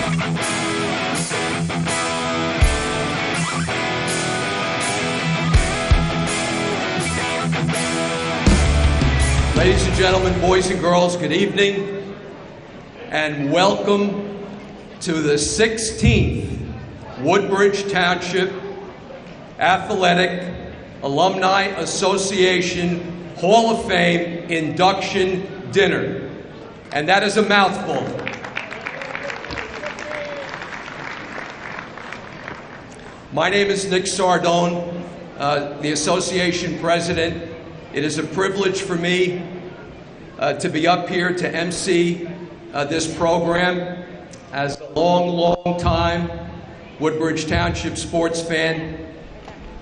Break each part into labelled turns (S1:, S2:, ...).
S1: Ladies and gentlemen, boys and girls, good evening, and welcome to the 16th Woodbridge Township Athletic Alumni Association Hall of Fame Induction Dinner. And that is a mouthful. My name is Nick Sardone, the association president. It is a privilege for me to be up here to MC this program as a long time Woodbridge Township sports fan.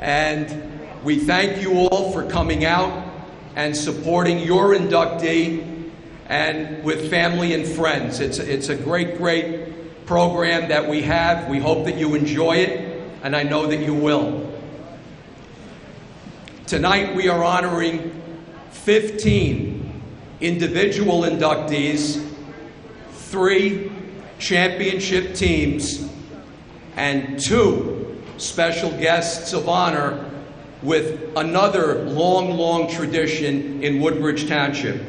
S1: And we thank you all for coming out and supporting your inductee and with family and friends. It's a great program that we have. We hope that you enjoy it, and I know that you will. Tonight we are honoring 15 individual inductees, 3 championship teams, and 2 special guests of honor with another long tradition in Woodbridge Township.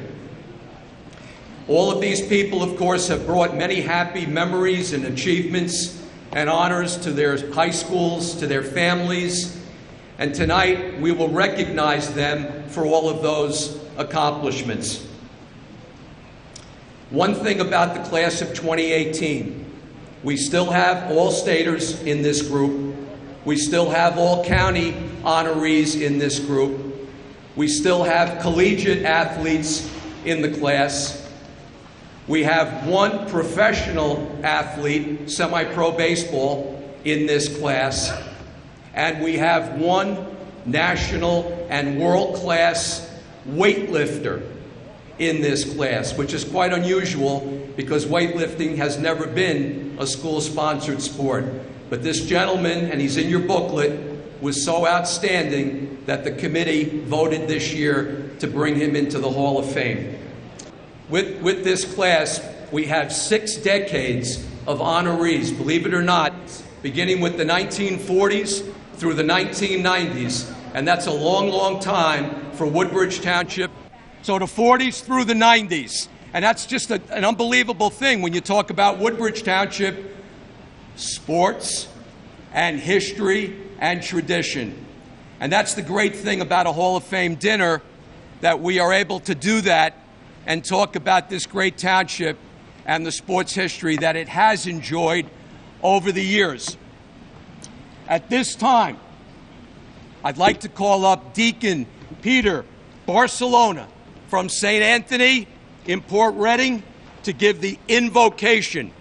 S1: All of these people, of course, have brought many happy memories and achievements and honors to their high schools, to their families, and tonight we will recognize them for all of those accomplishments. One thing about the class of 2018, we still have all staters in this group. We still have all county honorees in this group. We still have collegiate athletes in the class. We have 1 professional athlete, semi-pro baseball, in this class. And we have 1 national and world-class weightlifter in this class, which is quite unusual because weightlifting has never been a school-sponsored sport. But this gentleman, and he's in your booklet, was so outstanding that the committee voted this year to bring him into the Hall of Fame. With this class, we have 6 decades of honorees, believe it or not, beginning with the 1940s through the 1990s, and that's a long time for Woodbridge Township. So the 40s through the 90s, and that's just an unbelievable thing when you talk about Woodbridge Township sports and history and tradition. And that's the great thing about a Hall of Fame dinner, that we are able to do that and talk about this great township and the sports history that it has enjoyed over the years. At this time, I'd like to call up Deacon Peter Barcelona from St. Anthony in Port Reading to give the invocation.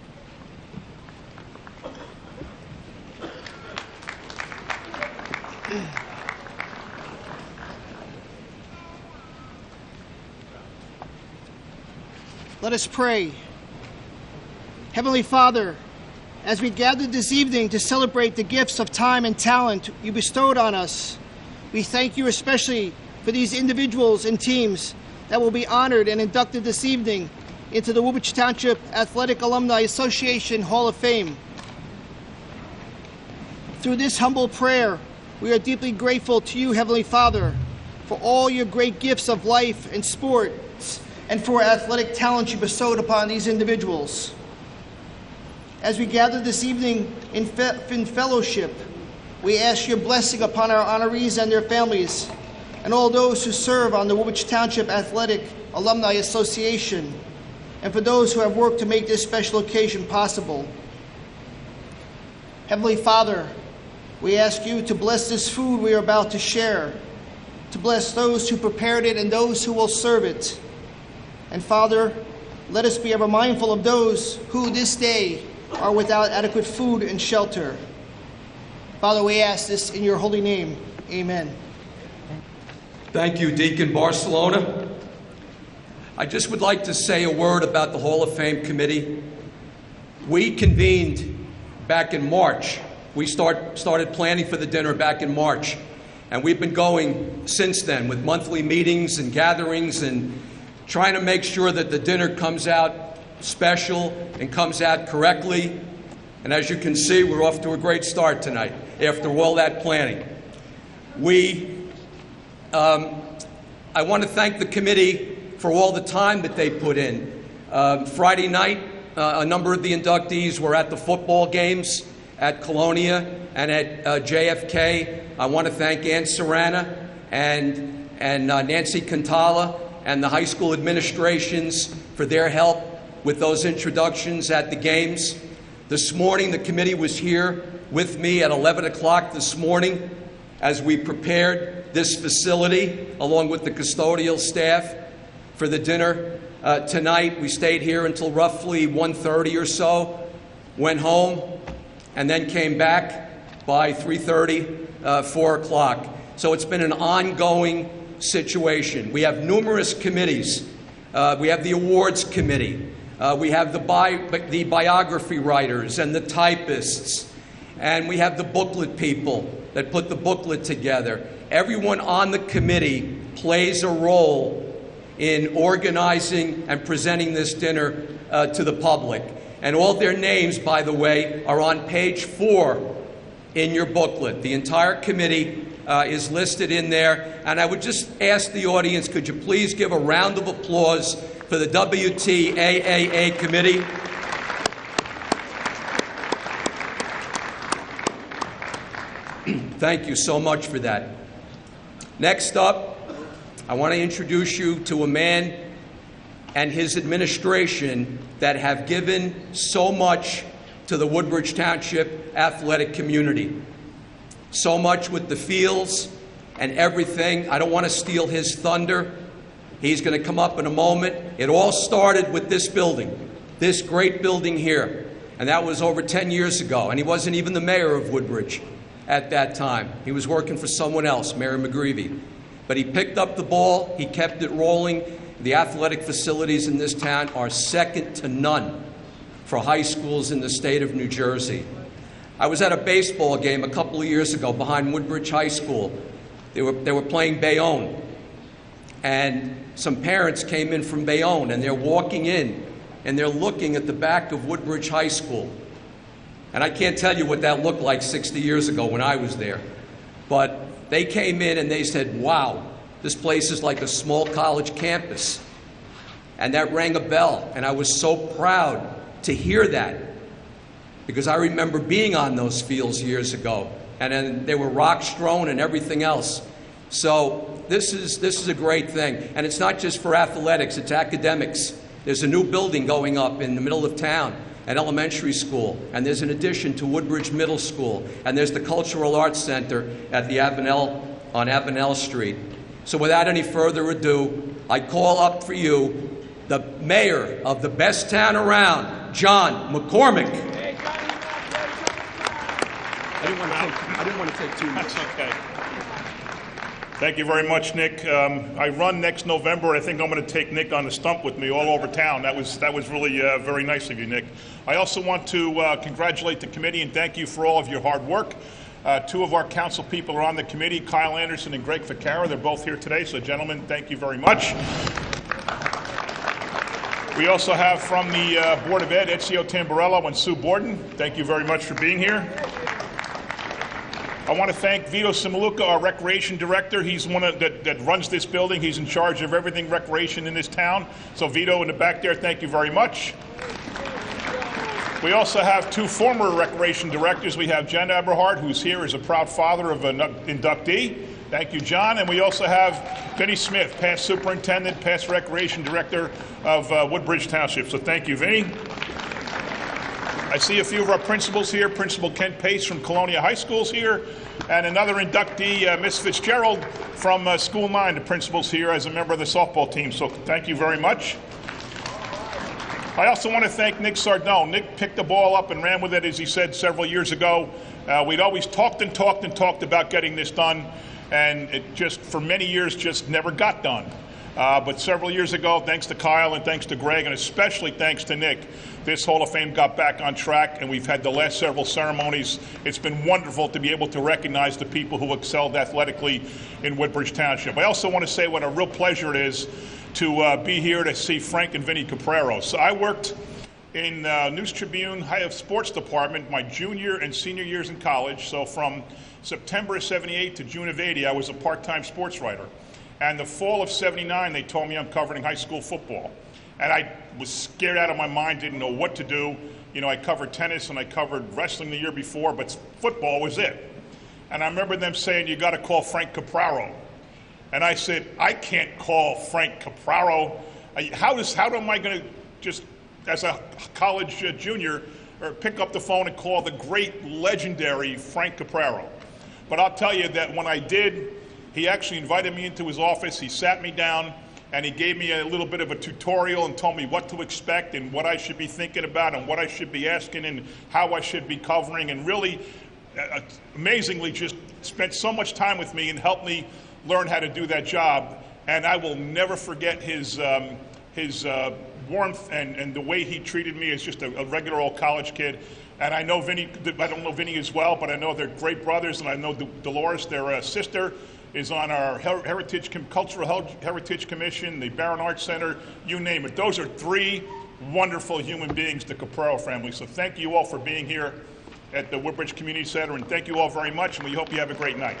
S2: Let us pray. Heavenly Father, as we gathered this evening to celebrate the gifts of time and talent you bestowed on us, we thank you especially for these individuals and teams that will be honored and inducted this evening into the Woodbridge Township Athletic Alumni Association Hall of Fame. Through this humble prayer, we are deeply grateful to you, Heavenly Father, for all your great gifts of life and sports and for athletic talent you bestowed upon these individuals. As we gather this evening in fellowship, we ask your blessing upon our honorees and their families, and all those who serve on the Woodbridge Township Athletic Alumni Association, and for those who have worked to make this special occasion possible. Heavenly Father, we ask you to bless this food we are about to share, to bless those who prepared it and those who will serve it. And Father, let us be ever mindful of those who this day are without adequate food and shelter. Father, we ask this in your holy name. Amen.
S1: Thank you, Deacon Barcelona. I just would like to say a word about the Hall of Fame committee. We convened back in March. We started planning for the dinner back in March, and we've been going since then with monthly meetings and gatherings and trying to make sure that the dinner comes out special and comes out correctly. And as you can see, we're off to a great start tonight after all that planning. I want to thank the committee for all the time that they put in. Friday night, a number of the inductees were at the football games at Colonia and at JFK. I want to thank Ann Serrana and Nancy Cantala and the high school administrations for their help with those introductions at the games. This morning, the committee was here with me at 11 o'clock this morning as we prepared this facility, along with the custodial staff, for the dinner tonight. We stayed here until roughly 1:30 or so, went home, and then came back by 3:30, 4 o'clock. So it's been an ongoing situation. We have numerous committees. We have the awards committee. We have the biography writers and the typists. And we have the booklet people that put the booklet together. Everyone on the committee plays a role in organizing and presenting this dinner to the public. And all their names, by the way, are on page 4 in your booklet. The entire committee is listed in there. And I would just ask the audience, could you please give a round of applause for the WTAAA committee? Thank you so much for that. Next up, I want to introduce you to a man and his administration that have given so much to the Woodbridge Township athletic community. So much with the fields and everything. I don't want to steal his thunder. He's going to come up in a moment. It all started with this building, this great building here. And that was over 10 years ago. And he wasn't even the mayor of Woodbridge at that time. He was working for someone else, Mayor McGreevy. But he picked up the ball. He kept it rolling. The athletic facilities in this town are second to none for high schools in the state of New Jersey. I was at a baseball game a couple of years ago behind Woodbridge High School. They were playing Bayonne. And some parents came in from Bayonne, and they're walking in, and they're looking at the back of Woodbridge High School. And I can't tell you what that looked like 60 years ago when I was there. But they came in and they said, wow, this place is like a small college campus. And that rang a bell. And I was so proud to hear that, because I remember being on those fields years ago. And then there were rocks strewn and everything else. So this is a great thing. And it's not just for athletics, it's academics. There's a new building going up in the middle of town, an elementary school, and there's an addition to Woodbridge Middle School, and there's the Cultural Arts Center at the on Avenel Street. So without any further ado, I call up for you the mayor of the best town around, John McCormick. I didn't want to take too much.
S3: That's okay. Thank you very much, Nick. I run next November. I think I'm going to take Nick on the stump with me all over town. That was really very nice of you, Nick. I also want to congratulate the committee and thank you for all of your hard work. Two of our council people are on the committee, Kyle Anderson and Greg Ficara. They're both here today, so gentlemen, thank you very much. We also have from the Board of Ed, Ezio Tamburello and Sue Borden. Thank you very much for being here. I want to thank Vito Simaluka, our recreation director. He's one that runs this building. He's in charge of everything recreation in this town. So Vito in the back there, thank you very much. We also have two former recreation directors. We have Jen Eberhard, who's here as a proud father of an inductee. Thank you, John. And we also have Vinnie Smith, past superintendent, past recreation director of Woodbridge Township. So thank you, Vinnie. I see a few of our principals here. Principal Kent Pace from Colonia High School's here, and another inductee, Miss Fitzgerald from School 9, the principal's here as a member of the softball team. So thank you very much. I also want to thank Nick Sardone. Nick picked the ball up and ran with it, as he said several years ago. We'd always talked about getting this done, and it just, for many years, just never got done. But several years ago, thanks to Kyle and thanks to Greg, and especially thanks to Nick, this Hall of Fame got back on track, and we've had the last several ceremonies. It's been wonderful to be able to recognize the people who excelled athletically in Woodbridge Township. I also want to say what a real pleasure it is to be here to see Frank and Vinnie Caprero. So I worked in News Tribune Sports Department my junior and senior years in college. So from September of 78 to June of 80, I was a part-time sports writer. And the fall of 79, they told me I'm covering high school football. And I was scared out of my mind, didn't know what to do. You know, I covered tennis and I covered wrestling the year before, but football was it. And I remember them saying, you got to call Frank Capraro. And I said, I can't call Frank Capraro. How am I going to just, as a college junior, or pick up the phone and call the great, legendary Frank Capraro? But I'll tell you that when I did, he actually invited me into his office. He sat me down and he gave me a little bit of a tutorial and told me what to expect and what I should be thinking about and what I should be asking and how I should be covering, and really, amazingly, just spent so much time with me and helped me learn how to do that job. And I will never forget his warmth and the way he treated me as just a regular old college kid. And I know Vinny, I don't know Vinny as well, but I know they're great brothers, and I know Dolores, their sister, is on our Cultural Heritage Commission, the Barron Arts Center, you name it. Those are three wonderful human beings, the Capraro family. So thank you all for being here at the Woodbridge Community Center, and thank you all very much, and we hope you have a great night.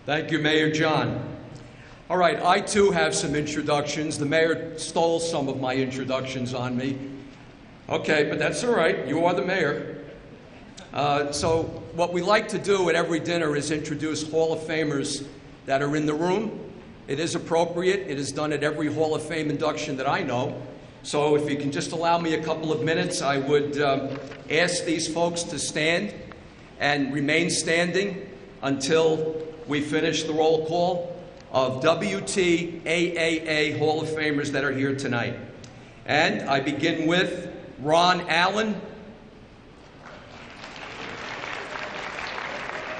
S1: Thank you, Mayor John. All right, I too have some introductions. The mayor stole some of my introductions on me. Okay, but that's all right. You are the mayor. So what we like to do at every dinner is introduce Hall of Famers that are in the room. It is appropriate. It is done at every Hall of Fame induction that I know. So if you can just allow me a couple of minutes, I would ask these folks to stand and remain standing until we finish the roll call of WTAAA Hall of Famers that are here tonight. And I begin with Ron Allen,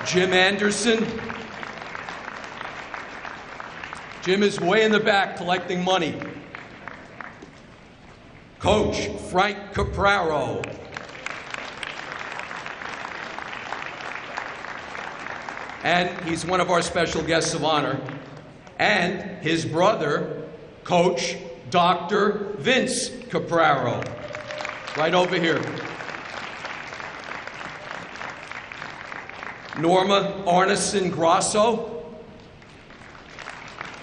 S1: Jim Anderson. Jim is way in the back collecting money. Coach Frank Capraro. And he's one of our special guests of honor. And his brother, Coach Dr. Vince Capraro. Right over here. Norma Arneson Grasso.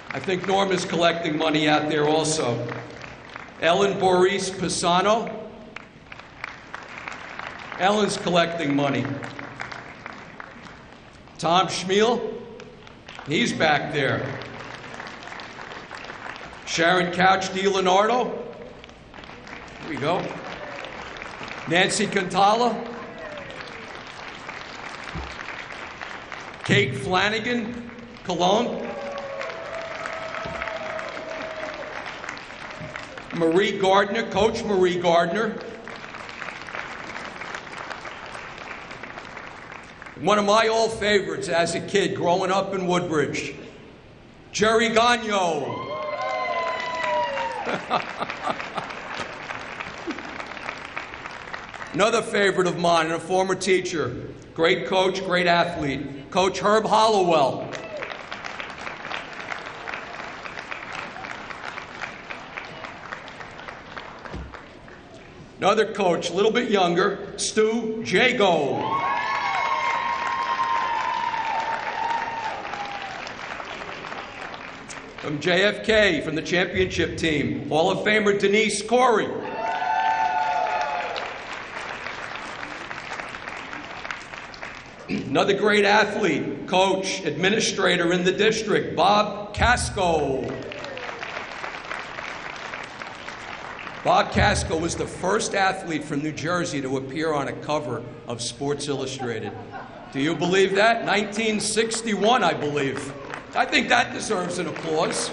S1: I think Norma's collecting money out there also. Ellen Boris Pisano. Ellen's collecting money. Tom Schmiel, he's back there. Sharon Couch DiLeonardo, here we go. Nancy Cantala. Kate Flanagan, Cologne. Marie Gardner, Coach Marie Gardner. One of my old favorites as a kid growing up in Woodbridge, Jerry Gagno. Another favorite of mine and a former teacher, great coach, great athlete, Coach Herb Hollowell. Another coach, a little bit younger, Stu Jago. From JFK, from the championship team, Hall of Famer Denise Corey. Another great athlete, coach, administrator in the district, Bob Casco. Bob Casco was the first athlete from New Jersey to appear on a cover of Sports Illustrated. Do you believe that? 1961, I believe. I think that deserves an applause.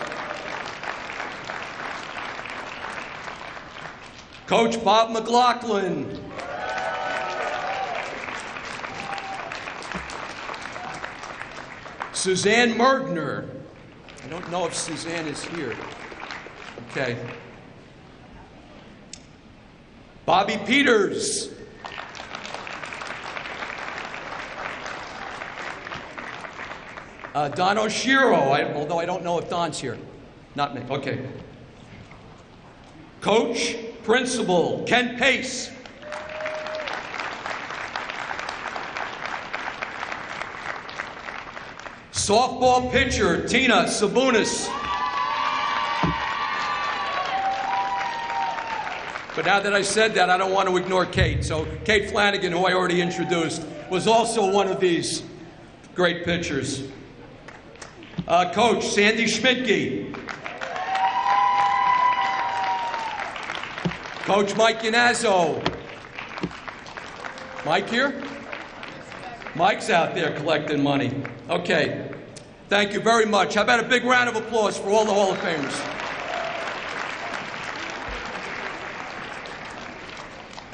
S1: Coach Bob McLaughlin. Suzanne Mergner. I don't know if Suzanne is here. Okay. Bobby Peters. Don Oshiro, although I don't know if Don's here. Not me. Okay. Coach, Principal, Ken Pace. Softball pitcher, Tina Sabunis. But now that I said that, I don't want to ignore Kate. So Kate Flanagan, who I already introduced, was also one of these great pitchers. Coach, Sandy Schmidtke. Coach Mike Yanazzo. Mike here? Mike's out there collecting money. Okay. Thank you very much. How about a big round of applause for all the Hall of Famers?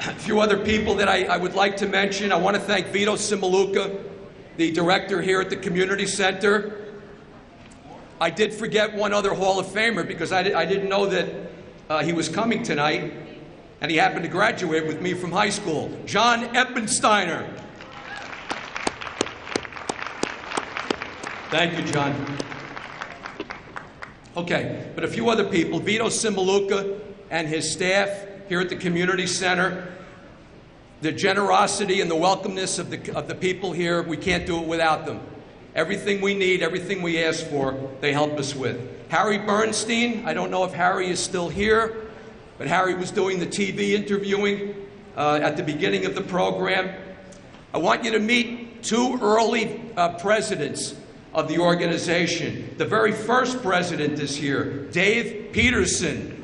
S1: A few other people that I would like to mention. I want to thank Vito Simaluka, the director here at the Community Center. I did forget one other Hall of Famer because I didn't know that he was coming tonight, and he happened to graduate with me from high school. John Eppensteiner. Thank you, John. Okay, but a few other people. Vito Simaluka and his staff here at the Community Center. The generosity and the welcomeness of the people here, we can't do it without them. Everything we need, everything we ask for, they help us with. Harry Bernstein, I don't know if Harry is still here, but Harry was doing the TV interviewing at the beginning of the program. I want you to meet two early presidents of the organization. The very first president this year, Dave Peterson.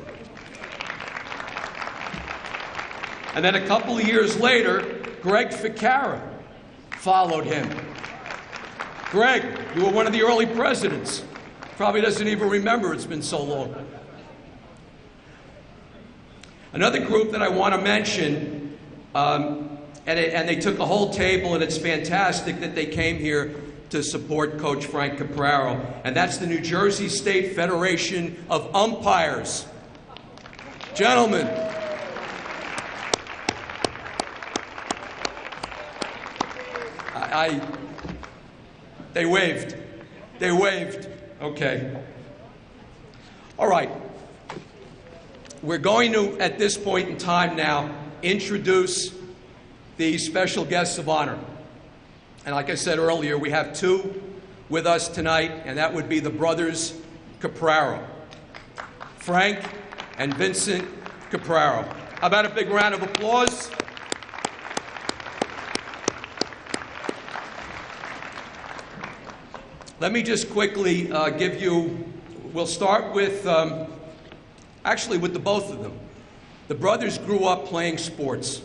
S1: And then a couple of years later, Greg Ficarra followed him. Greg, you were one of the early presidents. Probably doesn't even remember, it's been so long. Another group that I want to mention, and they took a whole table, and it's fantastic that they came here to support Coach Frank Capraro, and that's the New Jersey State Federation of Umpires. Gentlemen, they waved. They waved. Okay. All right. We're going to, at this point in time now, introduce the special guests of honor. And like I said earlier, we have two with us tonight, and that would be the brothers Capraro, Frank and Vincent Capraro. How about a big round of applause? Let me just quickly give you, we'll start with, actually with the both of them. The brothers grew up playing sports.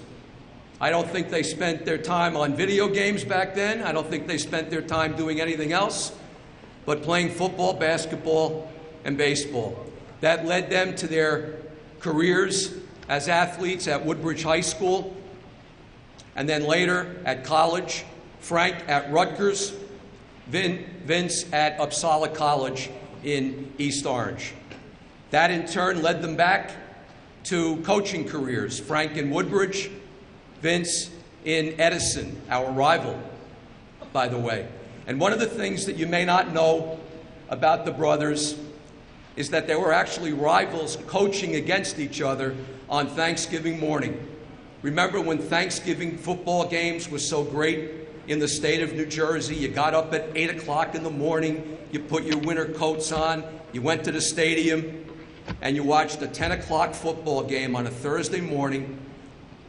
S1: I don't think they spent their time on video games back then. I don't think they spent their time doing anything else but playing football, basketball, and baseball. That led them to their careers as athletes at Woodbridge High School, and then later at college. Frank at Rutgers, Vince at Uppsala College in East Orange. That in turn led them back to coaching careers. Frank in Woodbridge, Vince in Edison, our rival, by the way. And one of the things that you may not know about the brothers is that they were actually rivals coaching against each other on Thanksgiving morning. Remember when Thanksgiving football games were so great in the state of New Jersey? You got up at 8 o'clock in the morning, you put your winter coats on, you went to the stadium, and you watched a 10 o'clock football game on a Thursday morning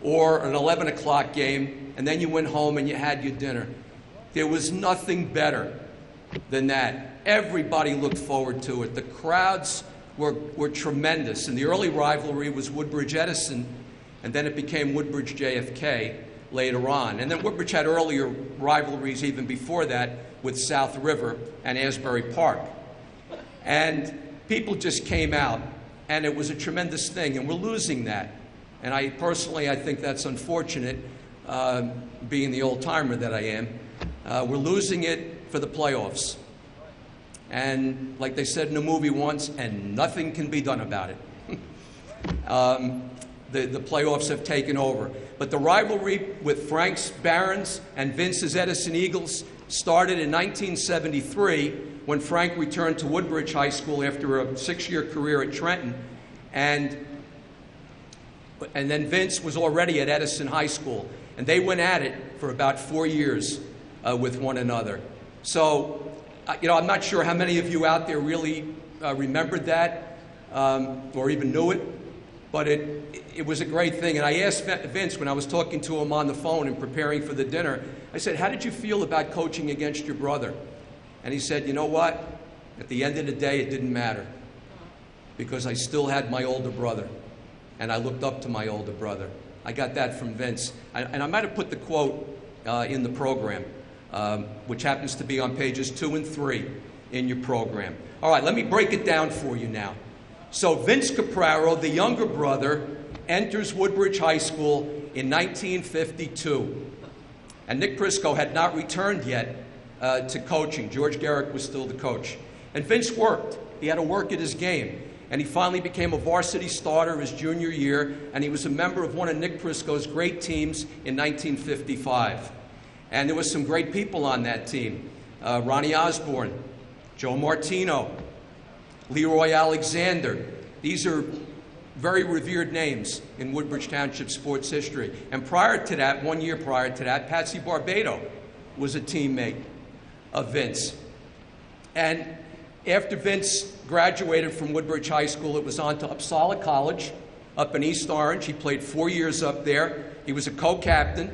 S1: or an 11 o'clock game, and then you went home and you had your dinner. There was nothing better than that. Everybody looked forward to it. The crowds were tremendous, and the early rivalry was Woodbridge-Edison, and then it became Woodbridge-JFK later on. And then Woodbridge had earlier rivalries even before that with South River and Asbury Park. And people just came out, and it was a tremendous thing, and we're losing that. And I think that's unfortunate, being the old-timer that I am. We're losing it for the playoffs. And like they said in the movie once, and nothing can be done about it. The playoffs have taken over. But the rivalry with Frank's Barons and Vince's Edison Eagles started in 1973 when Frank returned to Woodbridge High School after a 6-year career at Trenton, and then Vince was already at Edison High School, and they went at it for about 4 years with one another. So, I'm not sure how many of you out there really remembered that or even knew it, but it was a great thing. And I asked Vince when I was talking to him on the phone and preparing for the dinner, I said, how did you feel about coaching against your brother? And he said, you know what? At the end of the day, it didn't matter, because I still had my older brother, and I looked up to my older brother. I got that from Vince. And I might have put the quote in the program, which happens to be on pages 2 and 3 in your program. All right, let me break it down for you now. So Vince Capraro, the younger brother, enters Woodbridge High School in 1952. And Nick Prisco had not returned yet to coaching. George Garrick was still the coach. And Vince worked. He had to work at his game. And he finally became a varsity starter his junior year, and he was a member of one of Nick Prisco's great teams in 1955. And there were some great people on that team. Ronnie Osborne, Joe Martino, Leroy Alexander. These are very revered names in Woodbridge Township sports history. And prior to that, 1 year prior to that, Patsy Barbado was a teammate of Vince. And after Vince graduated from Woodbridge High School, it was on to Uppsala College up in East Orange. He played 4 years up there. He was a co-captain,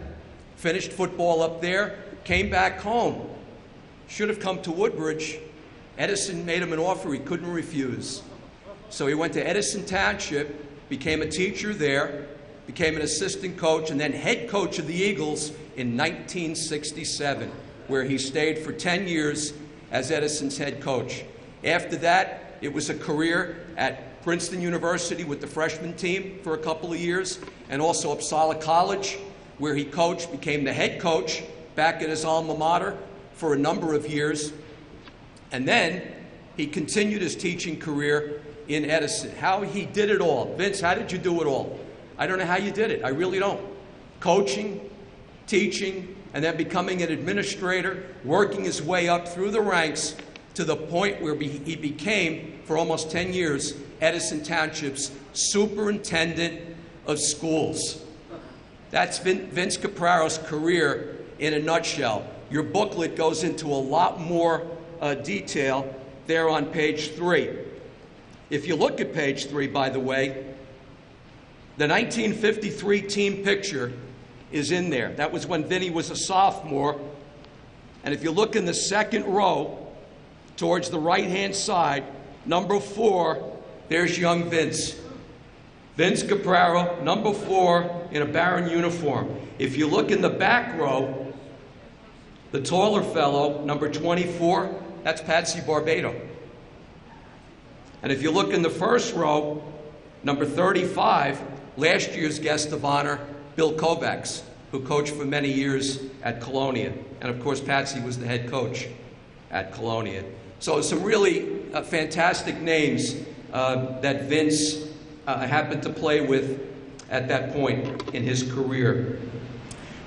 S1: finished football up there, came back home. Should have come to Woodbridge. Edison made him an offer he couldn't refuse. So he went to Edison Township, became a teacher there, became an assistant coach, and then head coach of the Eagles in 1967, where he stayed for 10 years as Edison's head coach. After that, it was a career at Princeton University with the freshman team for a couple of years, and also Uppsala College, where he coached, became the head coach back at his alma mater for a number of years. And then he continued his teaching career in Edison. How he did it all. Vince, how did you do it all? I don't know how you did it. I really don't. Coaching, teaching, and then becoming an administrator, working his way up through the ranks to the point where he became, for almost 10 years, Edison Township's superintendent of schools. That's Vince Capraro's career in a nutshell. Your booklet goes into a lot more detail there on page 3. If you look at page 3, by the way, the 1953 team picture is in there. That was when Vinny was a sophomore. And if you look in the second row, towards the right-hand side, number 4, there's young Vince. Vince Capraro, number 4, in a Baron uniform. If you look in the back row, the taller fellow, number 24, that's Patsy Barbado. And if you look in the first row, number 35, last year's guest of honor, Bill Kovacs, who coached for many years at Colonia. And of course, Patsy was the head coach at Colonia. So some really fantastic names that Vince happened to play with at that point in his career.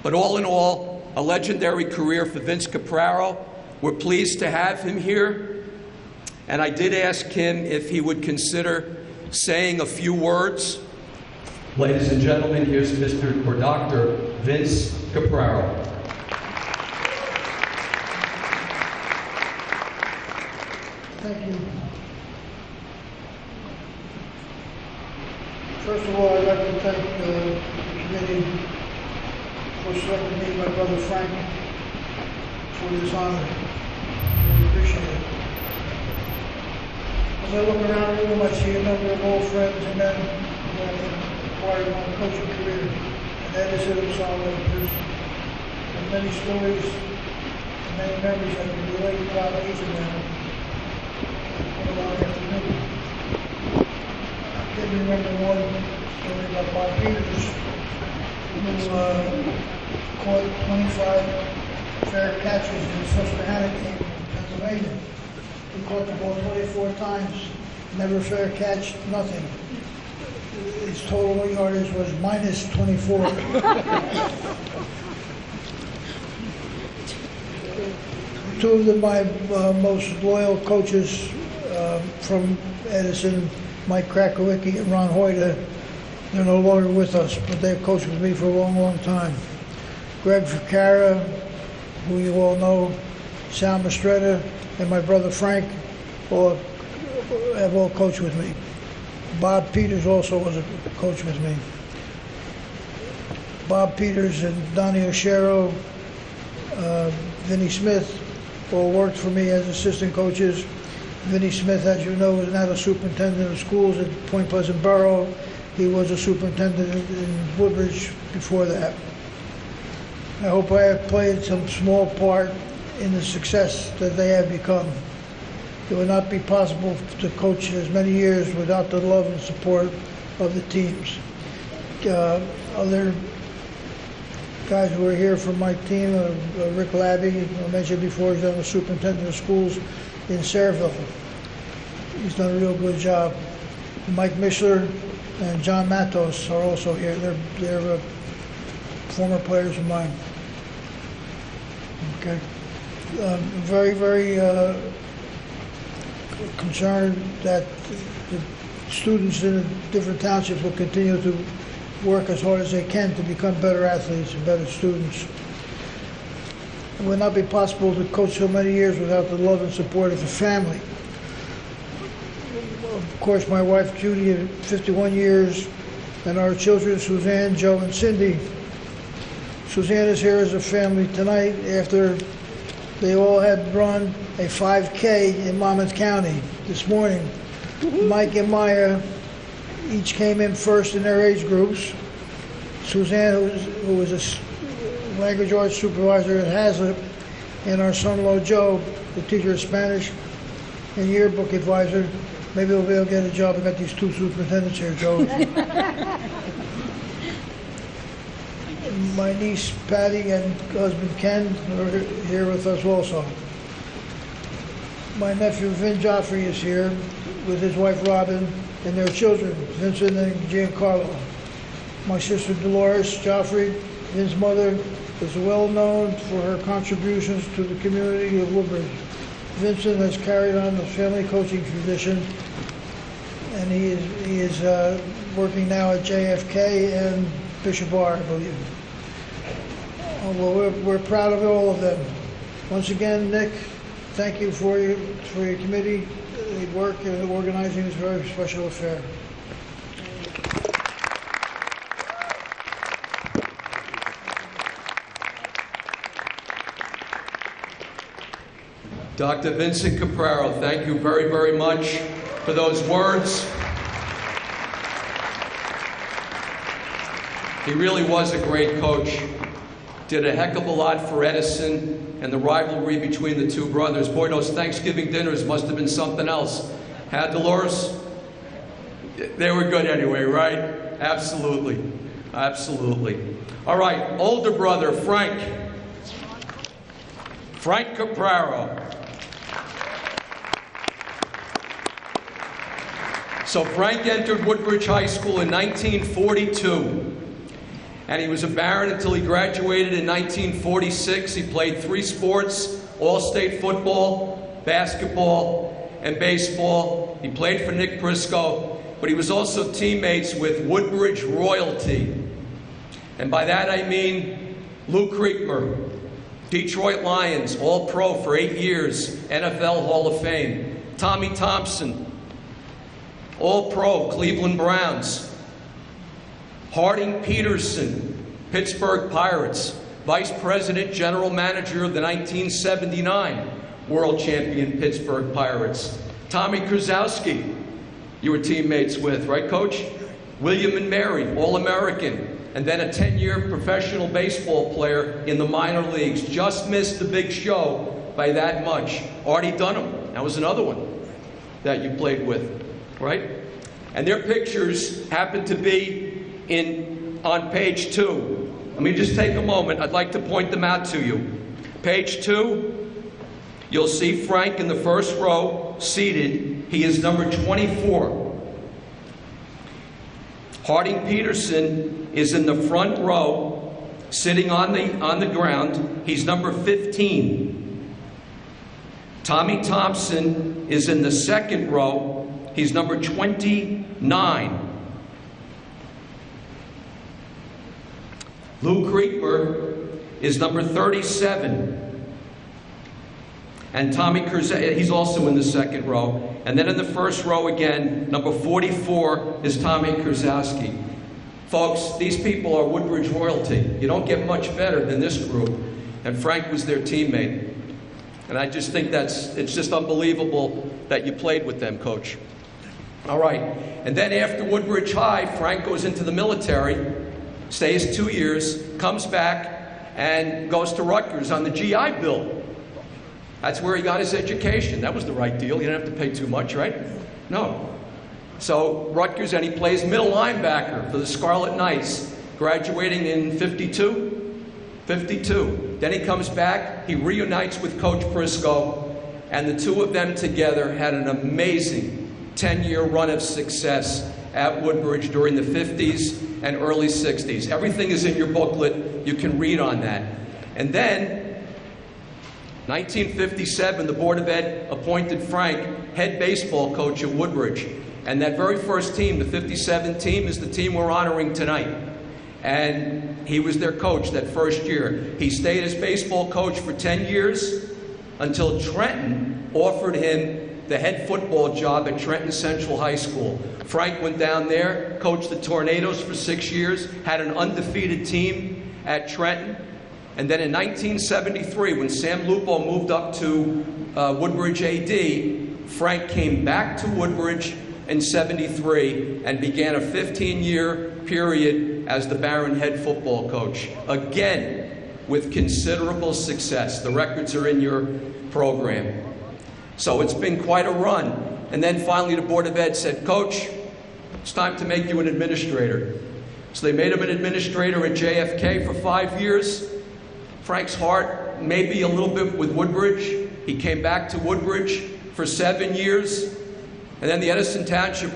S1: But all in all, a legendary career for Vince Capraro. We're pleased to have him here. And I did ask him if he would consider saying a few words. Ladies and gentlemen, here's Mr. or Dr. Vince Capraro.
S4: Thank you. First of all, I'd like to thank the committee for selecting me and my brother Frank for this honor. I appreciate it. As I look around the room, I see a number of old friends and men who have acquired my coaching career, and that is it, solid person. There are many stories and many memories that can relate without age of them. What a long afternoon. I can remember one story about Bob Peters, who caught 25 fair catches in the Susquehanna game in Pennsylvania. He caught the ball 24 times, never fair catch, nothing. His total yardage was minus 24. two of my most loyal coaches from Edison, Mike Krakowicki and Ron Hoyta. They're no longer with us, but they've coached with me for a long, long time. Greg Ficara, who you all know, Sal Mastretta, and my brother Frank have all coached with me. Bob Peters also was a coach with me. Bob Peters and Donnie Oshero, Vinnie Smith all worked for me as assistant coaches. Vinnie Smith, as you know, is now the superintendent of schools at Point Pleasant Borough. He was a superintendent in Woodbridge before that. I hope I have played some small part in the success that they have become. It would not be possible to coach as many years without the love and support of the teams. Other guys who are here from my team, Rick Labby, I mentioned before, he's done the superintendent of schools in Sayreville. He's done a real good job. Mike Mishler and John Matos are also here. They're former players of mine. Okay. Very, very concerned that the students in the different townships will continue to work as hard as they can to become better athletes and better students. It would not be possible to coach so many years without the love and support of the family. Of course, my wife Judy, 51 years, and our children, Suzanne, Joe, and Cindy. Suzanne is here as a family tonight after they all had run a 5K in Monmouth County this morning. Mike and Maya each came in first in their age groups. Suzanne, who was a language arts supervisor at Hazlitt, and our son-in-law Joe, the teacher of Spanish and yearbook advisor. Maybe we'll be able to get a job. I've got these two superintendents here, Joe. My niece Patty and husband Ken are here with us also. My nephew Vin Joffrey is here with his wife Robin and their children, Vincent and Giancarlo. My sister Dolores Joffrey, Vin's mother, is well known for her contributions to the community of Woodbridge. Vincent has carried on the family coaching tradition, and he is working now at JFK and Bishop R, I believe. Well, we're proud of all of them. Once again, Nick, thank you for your committee. They work in organizing this very special affair.
S1: Dr. Vincent Capraro, thank you very, very much for those words. He really was a great coach. Did a heck of a lot for Edison and the rivalry between the two brothers. Boy, those Thanksgiving dinners must have been something else. Had Dolores? They were good anyway, right? Absolutely. Absolutely. All right, older brother, Frank. Frank Capraro. So Frank entered Woodbridge High School in 1942. And he was a Baron until he graduated in 1946. He played 3 sports, all-state football, basketball, and baseball. He played for Nick Briscoe, but he was also teammates with Woodbridge royalty. And by that I mean Lou Creekmer, Detroit Lions, All-Pro for 8 years, NFL Hall of Fame. Tommy Thompson, All-Pro, Cleveland Browns. Harding Peterson, Pittsburgh Pirates, Vice President, General Manager of the 1979 World Champion Pittsburgh Pirates. Tommy Krasowski, you were teammates with, right, Coach? William and Mary, All-American, and then a 10-year professional baseball player in the minor leagues. Just missed the big show by that much. Artie Dunham, that was another one that you played with, right? And their pictures happen to be on page 2. Let me just take a moment. I'd like to point them out to you. Page 2, you'll see Frank in the first row, seated. He is number 24. Harding Peterson is in the front row, sitting on the ground. He's number 15. Tommy Thompson is in the second row. He's number 29. Lou Creekmer is number 37. And Tommy Kurzak, he's also in the second row. And then in the first row again, number 44 is Tommy Kurzowski. Folks, these people are Woodbridge royalty. You don't get much better than this group. And Frank was their teammate. And I just think it's just unbelievable that you played with them, Coach. All right. And then after Woodbridge High, Frank goes into the military, stays 2 years, comes back, and goes to Rutgers on the GI Bill. That's where he got his education. That was the right deal. You didn't have to pay too much, right? No. So Rutgers, and he plays middle linebacker for the Scarlet Knights, graduating in 52. Then he comes back, he reunites with Coach Prisco, and the two of them together had an amazing 10-year run of success at Woodbridge during the 50s and early 60s. Everything is in your booklet. You can read on that. And then 1957, the Board of Ed appointed Frank head baseball coach at Woodbridge. And that very first team, the 57 team, is the team we're honoring tonight. And he was their coach that first year. He stayed as baseball coach for 10 years until Trenton offered him the head football job at Trenton Central High School. Frank went down there, coached the Tornadoes for 6 years, had an undefeated team at Trenton. And then in 1973, when Sam Lupo moved up to Woodbridge AD, Frank came back to Woodbridge in 73 and began a 15-year period as the Barron head football coach. Again, with considerable success. The records are in your program. So it's been quite a run. And then finally the Board of Ed said, Coach, it's time to make you an administrator. So they made him an administrator at JFK for 5 years. Frank's heart, maybe a little bit with Woodbridge. He came back to Woodbridge for 7 years. And then the Edison Township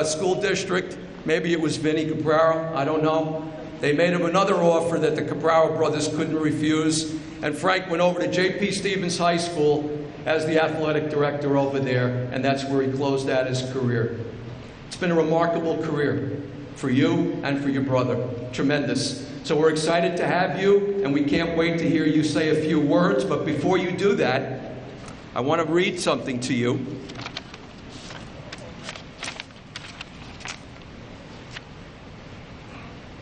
S1: School District, maybe it was Vinnie Capraro, I don't know. They made him another offer that the Capraro brothers couldn't refuse. And Frank went over to J.P. Stevens High School as the athletic director over there, and that's where he closed out his career. It's been a remarkable career for you and for your brother. Tremendous. So we're excited to have you, and we can't wait to hear you say a few words. But before you do that, I want to read something to you.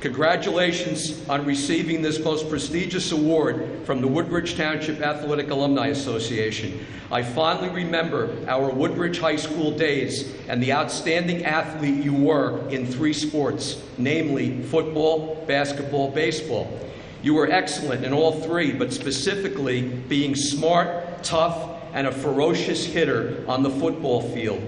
S1: Congratulations on receiving this most prestigious award from the Woodbridge Township Athletic Alumni Association. I fondly remember our Woodbridge High School days and the outstanding athlete you were in 3 sports, namely football, basketball, baseball. You were excellent in all 3, but specifically being smart, tough, and a ferocious hitter on the football field.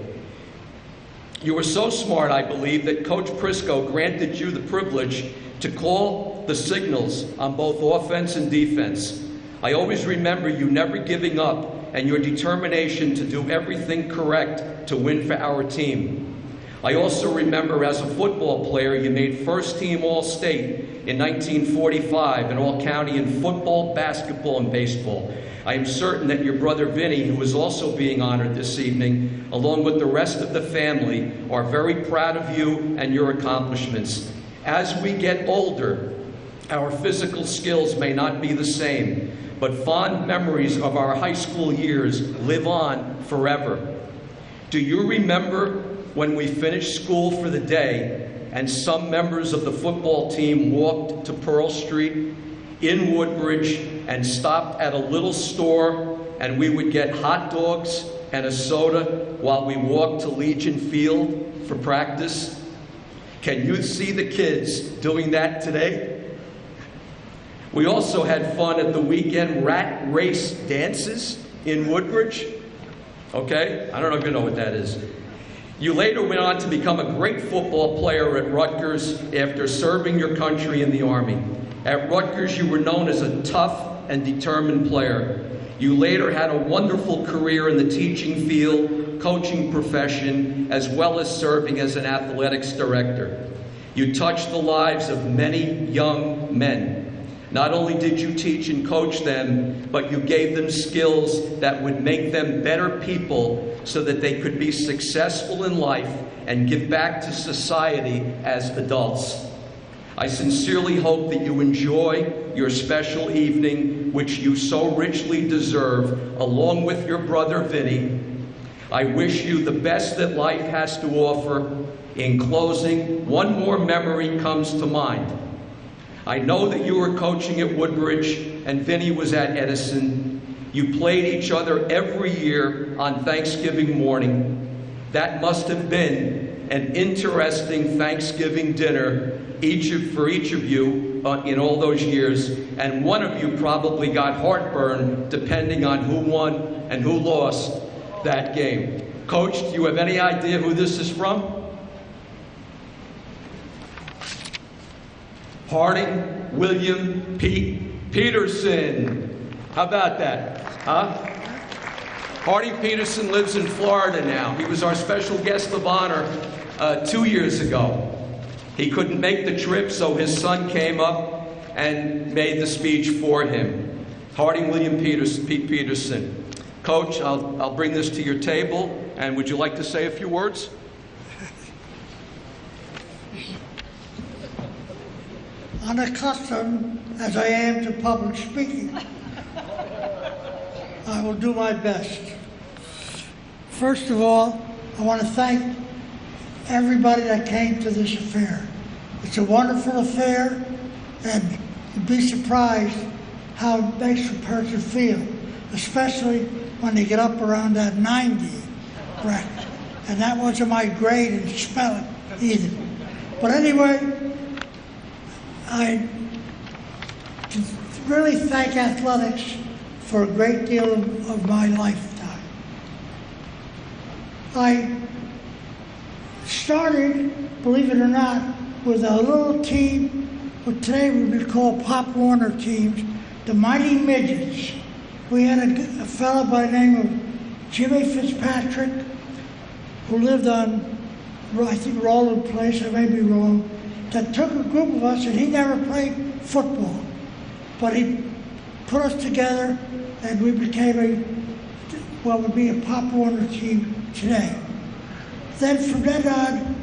S1: You were so smart, I believe, that Coach Prisco granted you the privilege to call the signals on both offense and defense. I always remember you never giving up and your determination to do everything correct to win for our team. I also remember as a football player, you made first team All-State in 1945 in All-County in football, basketball, and baseball. I am certain that your brother Vinny, who is also being honored this evening, along with the rest of the family, are very proud of you and your accomplishments. As we get older, our physical skills may not be the same, but fond memories of our high school years live on forever. Do you remember when we finished school for the day and some members of the football team walked to Pearl Street in Woodbridge and stopped at a little store, and we would get hot dogs and a soda while we walked to Legion Field for practice? Can you see the kids doing that today? We also had fun at the weekend rat race dances in Woodbridge. Okay? I don't know if you know what that is. You later went on to become a great football player at Rutgers after serving your country in the Army. At Rutgers, you were known as a tough and determined player. You later had a wonderful career in the teaching field, coaching profession, as well as serving as an athletics director. You touched the lives of many young men. Not only did you teach and coach them, but you gave them skills that would make them better people so that they could be successful in life and give back to society as adults. I sincerely hope that you enjoy your special evening, which you so richly deserve, along with your brother Vinny. I wish you the best that life has to offer. In closing, one more memory comes to mind. I know that you were coaching at Woodbridge and Vinny was at Edison. You played each other every year on Thanksgiving morning. That must have been an interesting Thanksgiving dinner for each of you in all those years, and one of you probably got heartburn depending on who won and who lost that game. Coach, do you have any idea who this is from? Harding William Peterson. How about that? Huh? Harding Peterson lives in Florida now. He was our special guest of honor 2 years ago. He couldn't make the trip, so his son came up and made the speech for him. Harding William Peterson. Coach, I'll bring this to your table, and would you like to say a few words?
S4: Unaccustomed as I am to public speaking, I will do my best. First of all, I want to thank everybody that came to this affair. It's a wonderful affair, and you'd be surprised how it makes a person feel, especially when they get up around that 90 bracket. And that wasn't my grade in spelling either. But anyway, I really thank athletics for a great deal of my lifetime. I started, believe it or not, with a little team, what today would be called Pop Warner teams, the Mighty Midgets. We had a fellow by the name of Jimmy Fitzpatrick, who lived on, I think, Roland Place, I may be wrong, that took a group of us, and he never played football, but he put us together, and we became what would be a Pop Warner team today. Then from then on,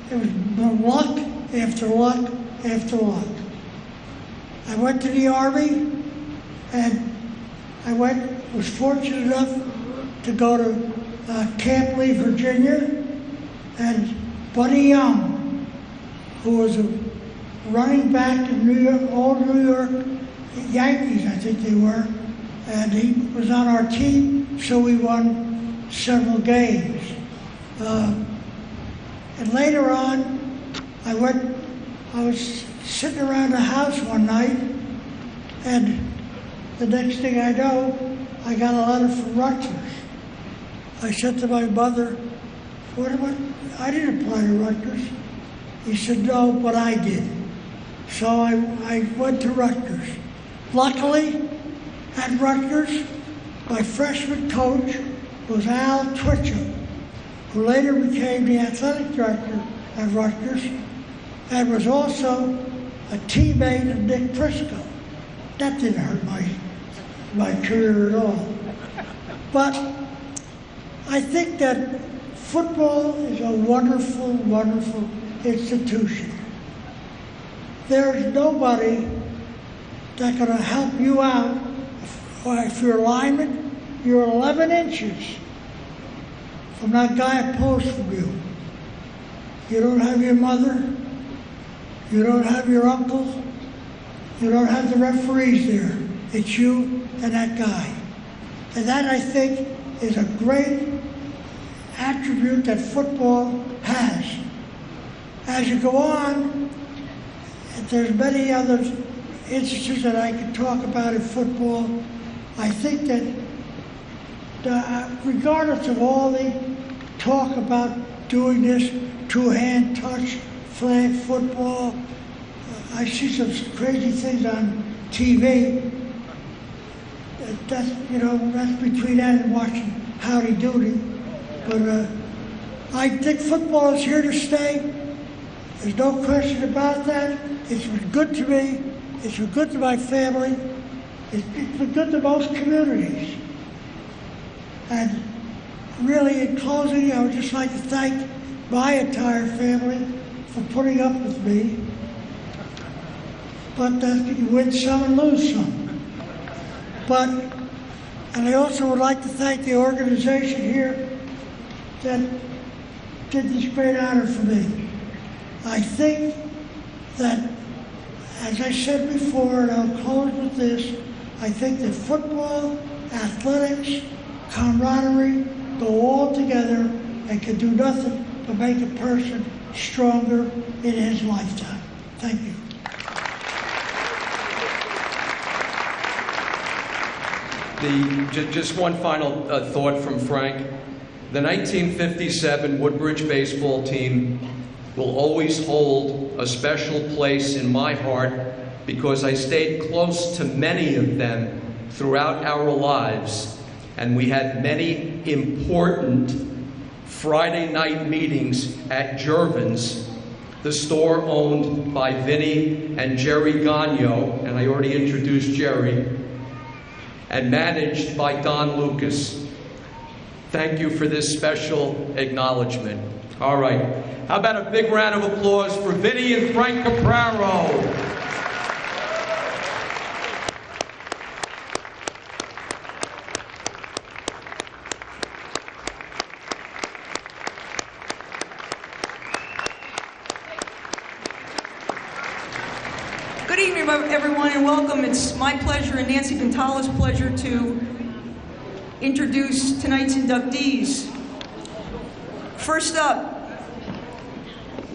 S4: it was luck after luck after luck. I went to the Army, and was fortunate enough to go to Camp Lee, Virginia, and Buddy Young, who was a running back in New York, old New York Yankees, I think they were, and he was on our team, so we won several games. And later on, I was sitting around the house one night, and the next thing I know, I got a letter from Rutgers. I said to my mother, I didn't apply to Rutgers. He said, no, but I did. So I went to Rutgers. Luckily, at Rutgers, my freshman coach was Al Twitchell, who later became the athletic director at Rutgers and was also a teammate of Nick Frisco. That didn't hurt my career at all. But I think that football is a wonderful, wonderful institution. There's nobody that's going to help you out. If you're a lineman, you're 11 inches from that guy opposed from you. You don't have your mother, you don't have your uncle, you don't have the referees there. It's you and that guy. And that, I think, is a great attribute that football has. As you go on, there's many other instances that I could talk about in football. I think that regardless of all the talk about doing this two-hand touch, flag football, I see some crazy things on TV. That's between that and watching Howdy Doody. But I think football is here to stay. There's no question about that. It's been good to me, It's been good to my family. It's been good to most communities. And really, in closing, I would just like to thank my entire family for putting up with me. But you win some and lose some. And I also would like to thank the organization here that did this great honor for me. I think that, as I said before, and I'll close with this, I think that football, athletics, camaraderie go all together and can do nothing but make a person stronger in his lifetime. Thank you.
S1: Just one final thought from Frank. The 1957 Woodbridge baseball team will always hold a special place in my heart because I stayed close to many of them throughout our lives, and we had many important Friday night meetings at Jervin's, the store owned by Vinny and Jerry Gagno, and I already introduced Jerry, and managed by Don Lucas. Thank you for this special acknowledgement. All right. How about a big round of applause for Vinny and Frank Capraro?
S5: Good evening, everyone, and welcome. It's my pleasure and Nancy Pintala's pleasure to introduce tonight's inductees. First up,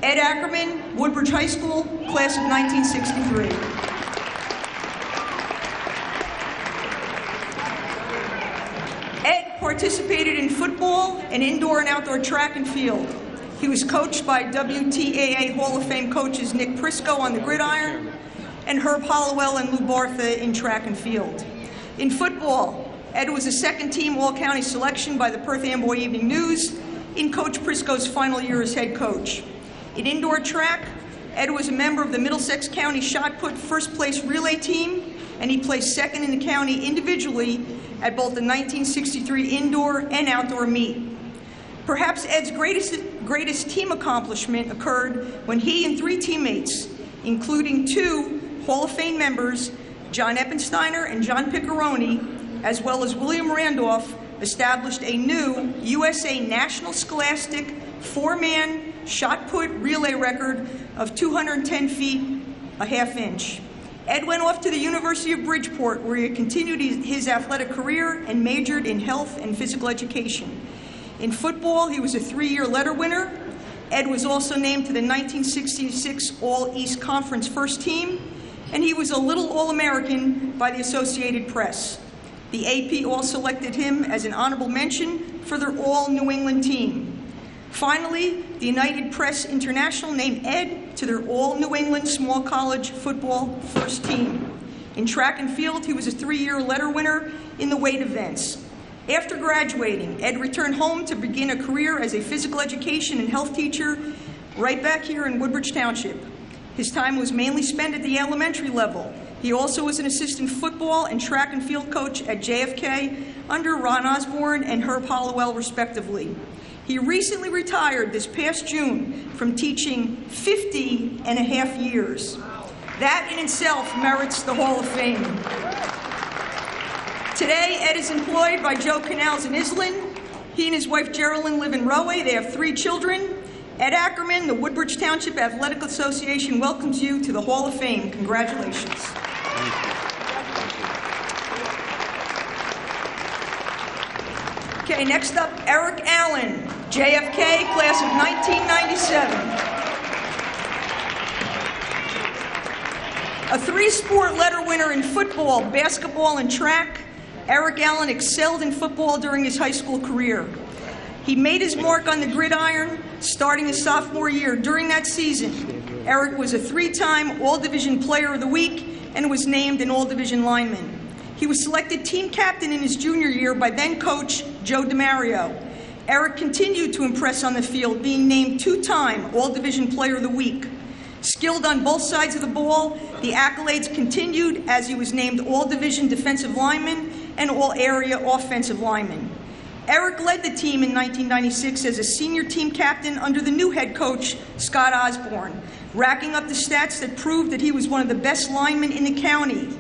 S5: Ed Ackerman, Woodbridge High School, class of 1963. Ed participated in football and indoor and outdoor track and field. He was coached by WTAA Hall of Fame coaches Nick Prisco on the gridiron and Herb Hollowell and Lou Bartha in track and field. In football, Ed was a second-team All-County selection by the Perth Amboy Evening News in Coach Prisco's final year as head coach. In indoor track, Ed was a member of the Middlesex County shot put first place relay team, and he placed second in the county individually at both the 1963 indoor and outdoor meet. Perhaps Ed's greatest team accomplishment occurred when he and three teammates, including two Hall of Fame members, John Eppensteiner and John Piccaroni, as well as William Randolph, established a new USA National Scholastic four-man shot put relay record of 210 feet, a half inch. Ed went off to the University of Bridgeport, where he continued his athletic career and majored in health and physical education. In football, he was a three-year letter winner. Ed was also named to the 1966 All-East Conference first team, and he was a Little All-American by the Associated Press. The AP also selected him as an honorable mention for their All-New England team. Finally, the United Press International named Ed to their All-New England Small College Football first team. In track and field, he was a three-year letter winner in the weight events. After graduating, Ed returned home to begin a career as a physical education and health teacher right back here in Woodbridge Township. His time was mainly spent at the elementary level. He also was an assistant football and track and field coach at JFK under Ron Osborne and Herb Hollowell, respectively. He recently retired this past June from teaching 50 and a half years. That in itself merits the Hall of Fame. Today, Ed is employed by Joe Canals in Islin. He and his wife Geraldine live in Roway. They have three children. Ed Ackerman, the Woodbridge Township Athletic Association welcomes you to the Hall of Fame. Congratulations. Okay, next up, Eric Allen, JFK, class of 1997. A three-sport letter winner in football, basketball, and track, Eric Allen excelled in football during his high school career. He made his mark on the gridiron starting his sophomore year. During that season, Eric was a three-time All-Division Player of the Week and was named an All-Division lineman. He was selected team captain in his junior year by then-coach Joe DiMario. Eric continued to impress on the field, being named two-time All-Division Player of the Week. Skilled on both sides of the ball, the accolades continued as he was named All-Division Defensive Lineman and All-Area Offensive Lineman. Eric led the team in 1996 as a senior team captain under the new head coach, Scott Osborne, racking up the stats that proved that he was one of the best linemen in the county.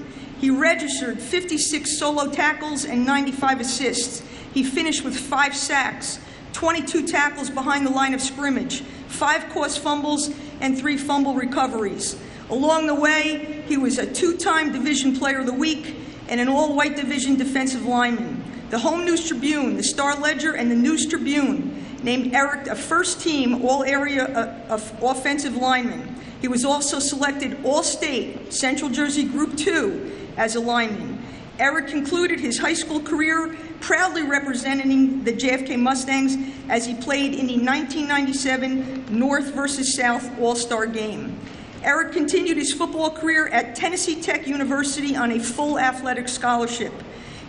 S5: He registered 56 solo tackles and 95 assists. He finished with 5 sacks, 22 tackles behind the line of scrimmage, 5 caused fumbles, and 3 fumble recoveries. Along the way, he was a 2-time Division Player of the Week and an all-white division defensive lineman. The Home News Tribune, the Star Ledger, and the News Tribune named Eric a first-team all-area offensive lineman. He was also selected All-State Central Jersey Group 2 as a lineman. Eric concluded his high school career proudly representing the JFK Mustangs as he played in the 1997 North versus South All-Star Game. Eric continued his football career at Tennessee Tech University on a full athletic scholarship.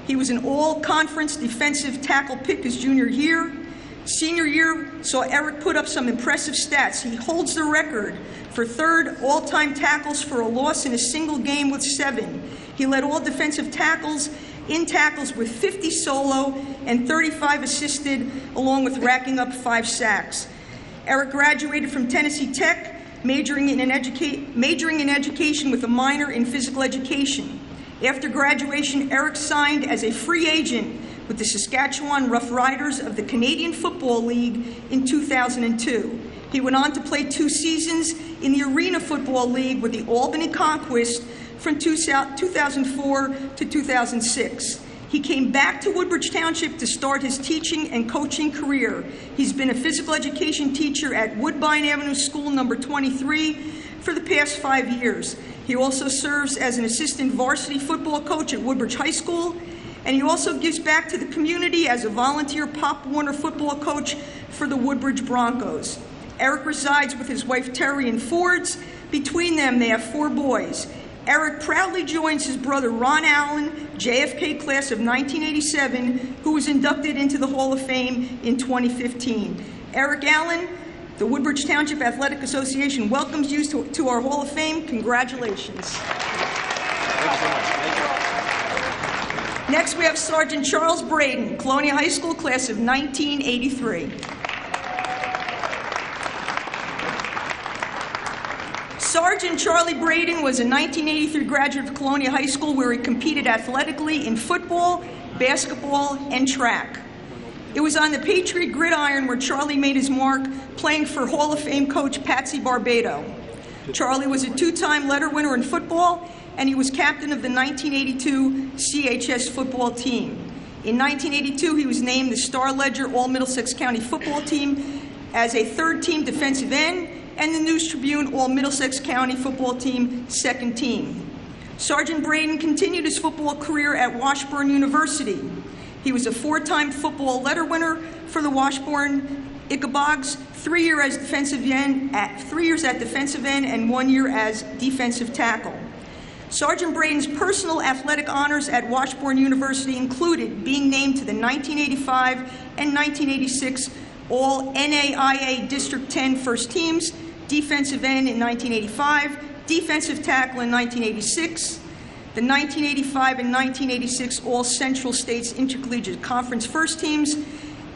S5: He was an all-conference defensive tackle pick his junior year. Senior year saw Eric put up some impressive stats. He holds the record for 3rd all-time tackles for a loss in a single game with 7. He led all defensive tackles in tackles with 50 solo and 35 assisted, along with racking up 5 sacks. Eric graduated from Tennessee Tech, majoring in education with a minor in physical education. After graduation, Eric signed as a free agent with the Saskatchewan Roughriders of the Canadian Football League in 2002. He went on to play 2 seasons in the Arena Football League with the Albany Conquest from 2004 to 2006. He came back to Woodbridge Township to start his teaching and coaching career. He's been a physical education teacher at Woodbine Avenue School number 23 for the past 5 years. He also serves as an assistant varsity football coach at Woodbridge High School, and he also gives back to the community as a volunteer Pop Warner football coach for the Woodbridge Broncos. Eric resides with his wife Terry in Fords. Between them, they have 4 boys. Eric proudly joins his brother Ron Allen, JFK class of 1987, who was inducted into the Hall of Fame in 2015. Eric Allen, the Woodbridge Township Athletic Association welcomes you to our Hall of Fame. Congratulations. Next, we have Sergeant Charles Braden, Colonia High School class of 1983. Sergeant Charlie Braden was a 1983 graduate of Colonia High School, where he competed athletically in football, basketball, and track. It was on the Patriot Gridiron where Charlie made his mark, playing for Hall of Fame coach Patsy Barbado. Charlie was a 2-time letter winner in football, and he was captain of the 1982 CHS football team. In 1982, he was named the Star Ledger All-Middlesex County football team as a 3rd-team defensive end, and the News Tribune All-Middlesex County football team 2nd team. Sergeant Braden continued his football career at Washburn University. He was a 4-time football letter winner for the Washburn Ickabogs, 3 years at defensive end, and 1 year as defensive tackle. Sergeant Braden's personal athletic honors at Washburn University included being named to the 1985 and 1986 All-NAIA District 10 first teams, defensive end in 1985, defensive tackle in 1986, the 1985 and 1986 All-Central States Intercollegiate Conference first teams,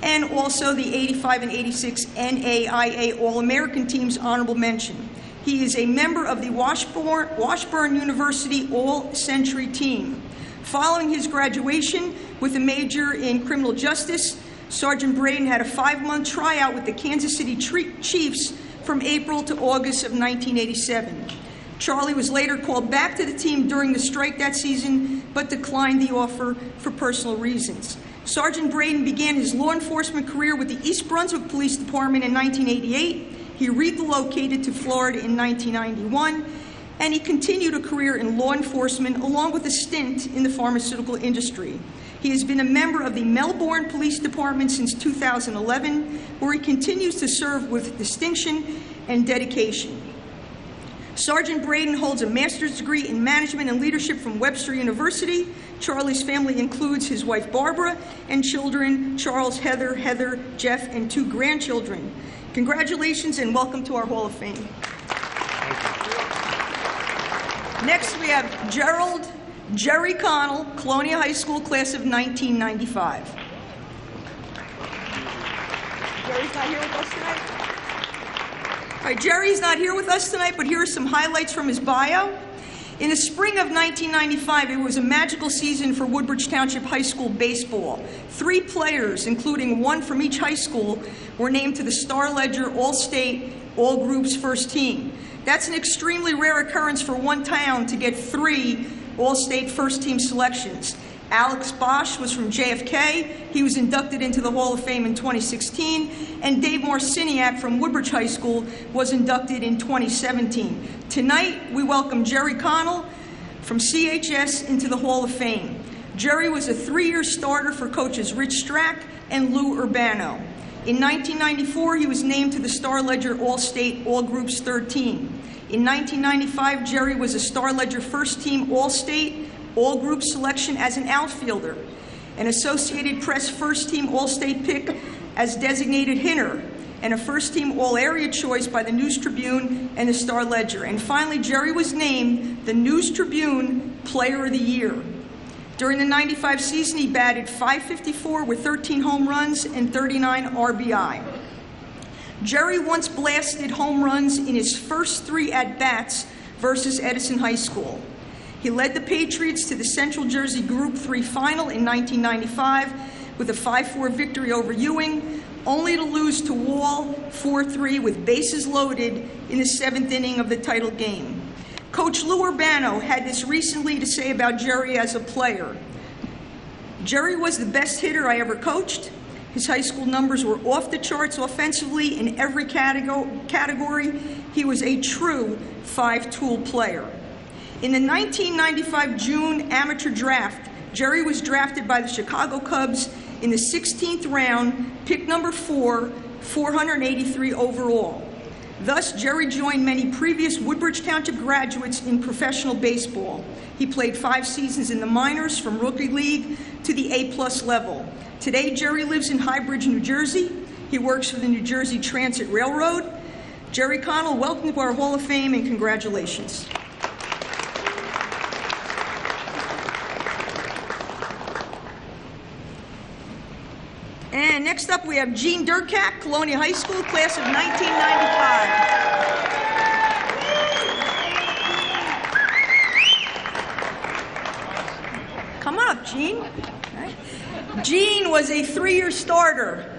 S5: and also the 85 and 86 NAIA All-American teams honorable mention. He is a member of the Washburn University All-Century team. Following his graduation with a major in criminal justice, Sergeant Braden had a 5-month tryout with the Kansas City Chiefs from April to August of 1987. Charlie was later called back to the team during the strike that season, but declined the offer for personal reasons. Sergeant Braden began his law enforcement career with the East Brunswick Police Department in 1988. He relocated to Florida in 1991, and he continued a career in law enforcement along with a stint in the pharmaceutical industry. He has been a member of the Melbourne Police Department since 2011, where he continues to serve with distinction and dedication. Sergeant Braden holds a master's degree in management and leadership from Webster University. Charlie's family includes his wife Barbara and children Charles, Heather, Jeff, and 2 grandchildren. Congratulations and welcome to our Hall of Fame. Next, we have Jerry Connell, Colonia High School, class of 1995. Jerry's not here with us tonight? All right, Jerry's not here with us tonight, but here are some highlights from his bio. In the spring of 1995, it was a magical season for Woodbridge Township High School baseball. 3 players, including 1 from each high school, were named to the Star Ledger All-State, All-Groups First Team. That's an extremely rare occurrence for one town to get 3 All-State First Team selections. Alex Bosch was from JFK. He was inducted into the Hall of Fame in 2016. And Dave Marciniak from Woodbridge High School was inducted in 2017. Tonight, we welcome Jerry Connell from CHS into the Hall of Fame. Jerry was a 3-year starter for coaches Rich Strack and Lou Urbano. In 1994, he was named to the Star Ledger All-State, All-Groups Third Team. In 1995, Jerry was a Star Ledger First Team All-State, All-Group selection as an outfielder, an Associated Press First Team All-State pick as designated hitter, and a First Team All-Area choice by the News Tribune and the Star Ledger. And finally, Jerry was named the News Tribune Player of the Year. During the 95 season, he batted .554 with 13 home runs and 39 RBI. Jerry once blasted home runs in his first 3 at-bats versus Edison High School. He led the Patriots to the Central Jersey Group 3 final in 1995 with a 5-4 victory over Ewing, only to lose to Wall 4-3 with bases loaded in the 7th inning of the title game. Coach Lou Urbano had this recently to say about Jerry as a player. Jerry was the best hitter I ever coached. His high school numbers were off the charts offensively in every category. He was a true 5-tool player. In the 1995 June amateur draft, Jerry was drafted by the Chicago Cubs in the 16th round, pick number 4, 483 overall. Thus, Jerry joined many previous Woodbridge Township graduates in professional baseball. He played 5 seasons in the minors from rookie league to the A+ level. Today, Jerry lives in High Bridge, New Jersey. He works for the New Jersey Transit Railroad. Jerry Connell, welcome to our Hall of Fame and congratulations. And next up, we have Gene Durkak, Colonia High School, class of 1995. Come on up, Gene. All right. Gene was a 3-year starter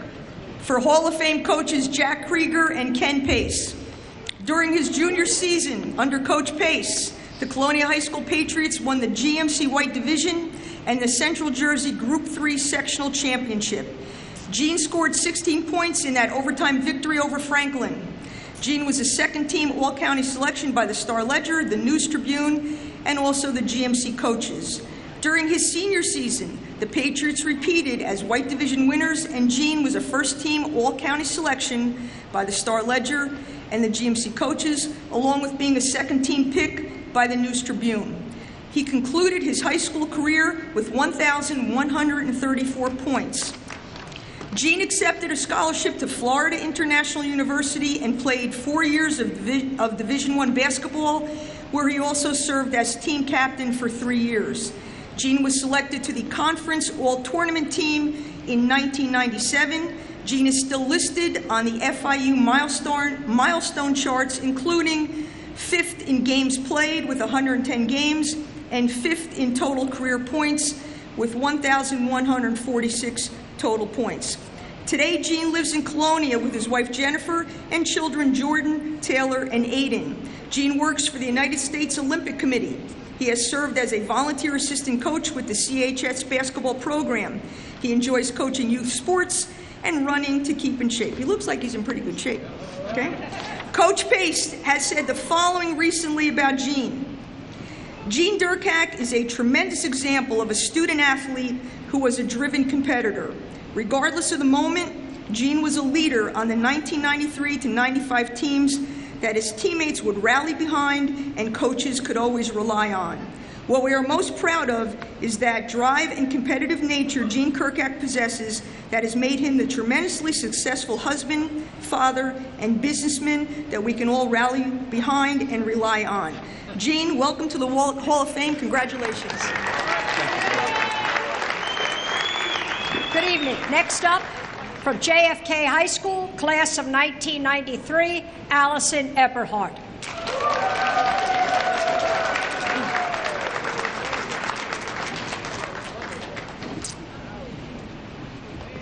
S5: for Hall of Fame coaches Jack Krieger and Ken Pace. During his junior season under Coach Pace, the Colonia High School Patriots won the GMC White Division and the Central Jersey Group 3 Sectional Championship. Gene scored 16 points in that overtime victory over Franklin. Gene was a 2nd-team All-County selection by the Star Ledger, the News Tribune, and also the GMC coaches. During his senior season, the Patriots repeated as White Division winners, and Gene was a 1st-team All-County selection by the Star Ledger and the GMC coaches, along with being a 2nd-team pick by the News Tribune. He concluded his high school career with 1,134 points. Gene accepted a scholarship to Florida International University and played 4 years of Division I basketball, where he also served as team captain for 3 years. Gene was selected to the Conference All-Tournament team in 1997. Gene is still listed on the FIU milestone charts, including 5th in games played with 110 games and 5th in total career points with 1,146 total points. Today, Gene lives in Colonia with his wife Jennifer and children Jordan, Taylor, and Aiden. Gene works for the United States Olympic Committee. He has served as a volunteer assistant coach with the CHS basketball program. He enjoys coaching youth sports and running to keep in shape. He looks like he's in pretty good shape. Okay? Coach Pace has said the following recently about Gene. Gene Durkak is a tremendous example of a student athlete who was a driven competitor. Regardless of the moment, Gene was a leader on the 1993 to 95 teams that his teammates would rally behind and coaches could always rely on. What we are most proud of is that drive and competitive nature Gene Kirkak possesses that has made him the tremendously successful husband, father, and businessman that we can all rally behind and rely on. Gene, welcome to the Hall of Fame. Congratulations.
S6: Good evening. Next up, from JFK High School, class of 1993, Allison Eberhardt.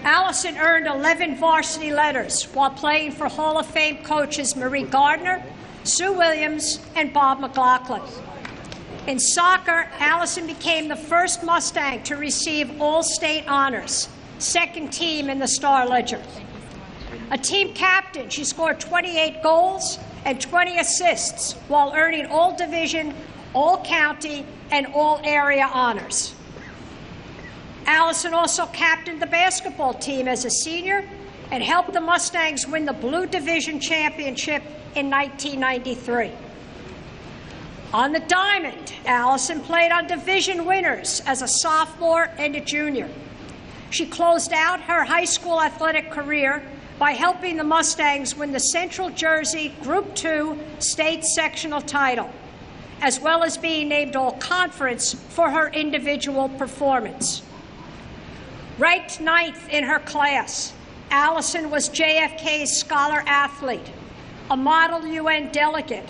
S6: Allison earned 11 varsity letters while playing for Hall of Fame coaches Marie Gardner, Sue Williams, and Bob McLaughlin. In soccer, Allison became the first Mustang to receive all-state honors, second team in the Star Ledger. A team captain, she scored 28 goals and 20 assists while earning all-division, all-county, and all-area honors. Allison also captained the basketball team as a senior and helped the Mustangs win the Blue Division Championship in 1993. On the diamond, Allison played on division winners as a sophomore and a junior. She closed out her high school athletic career by helping the Mustangs win the Central Jersey Group II state sectional title, as well as being named All-Conference for her individual performance. Ranked 9th in her class, Allison was JFK's scholar athlete, a model UN delegate,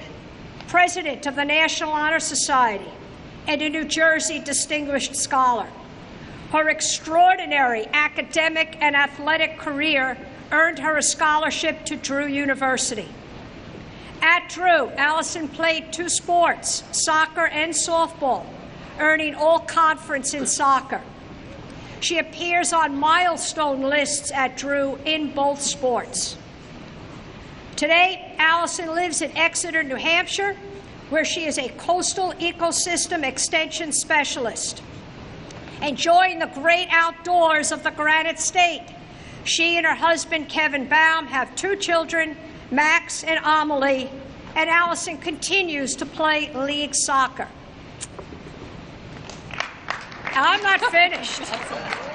S6: president of the National Honor Society, and a New Jersey Distinguished Scholar. Her extraordinary academic and athletic career earned her a scholarship to Drew University. At Drew, Allison played 2 sports, soccer and softball, earning all-conference in soccer. She appears on milestone lists at Drew in both sports. Today, Allison lives in Exeter, New Hampshire, where she is a coastal ecosystem extension specialist. Enjoying the great outdoors of the Granite State, she and her husband, Kevin Baum, have 2 children, Max and Amelie, and Allison continues to play league soccer. I'm not finished.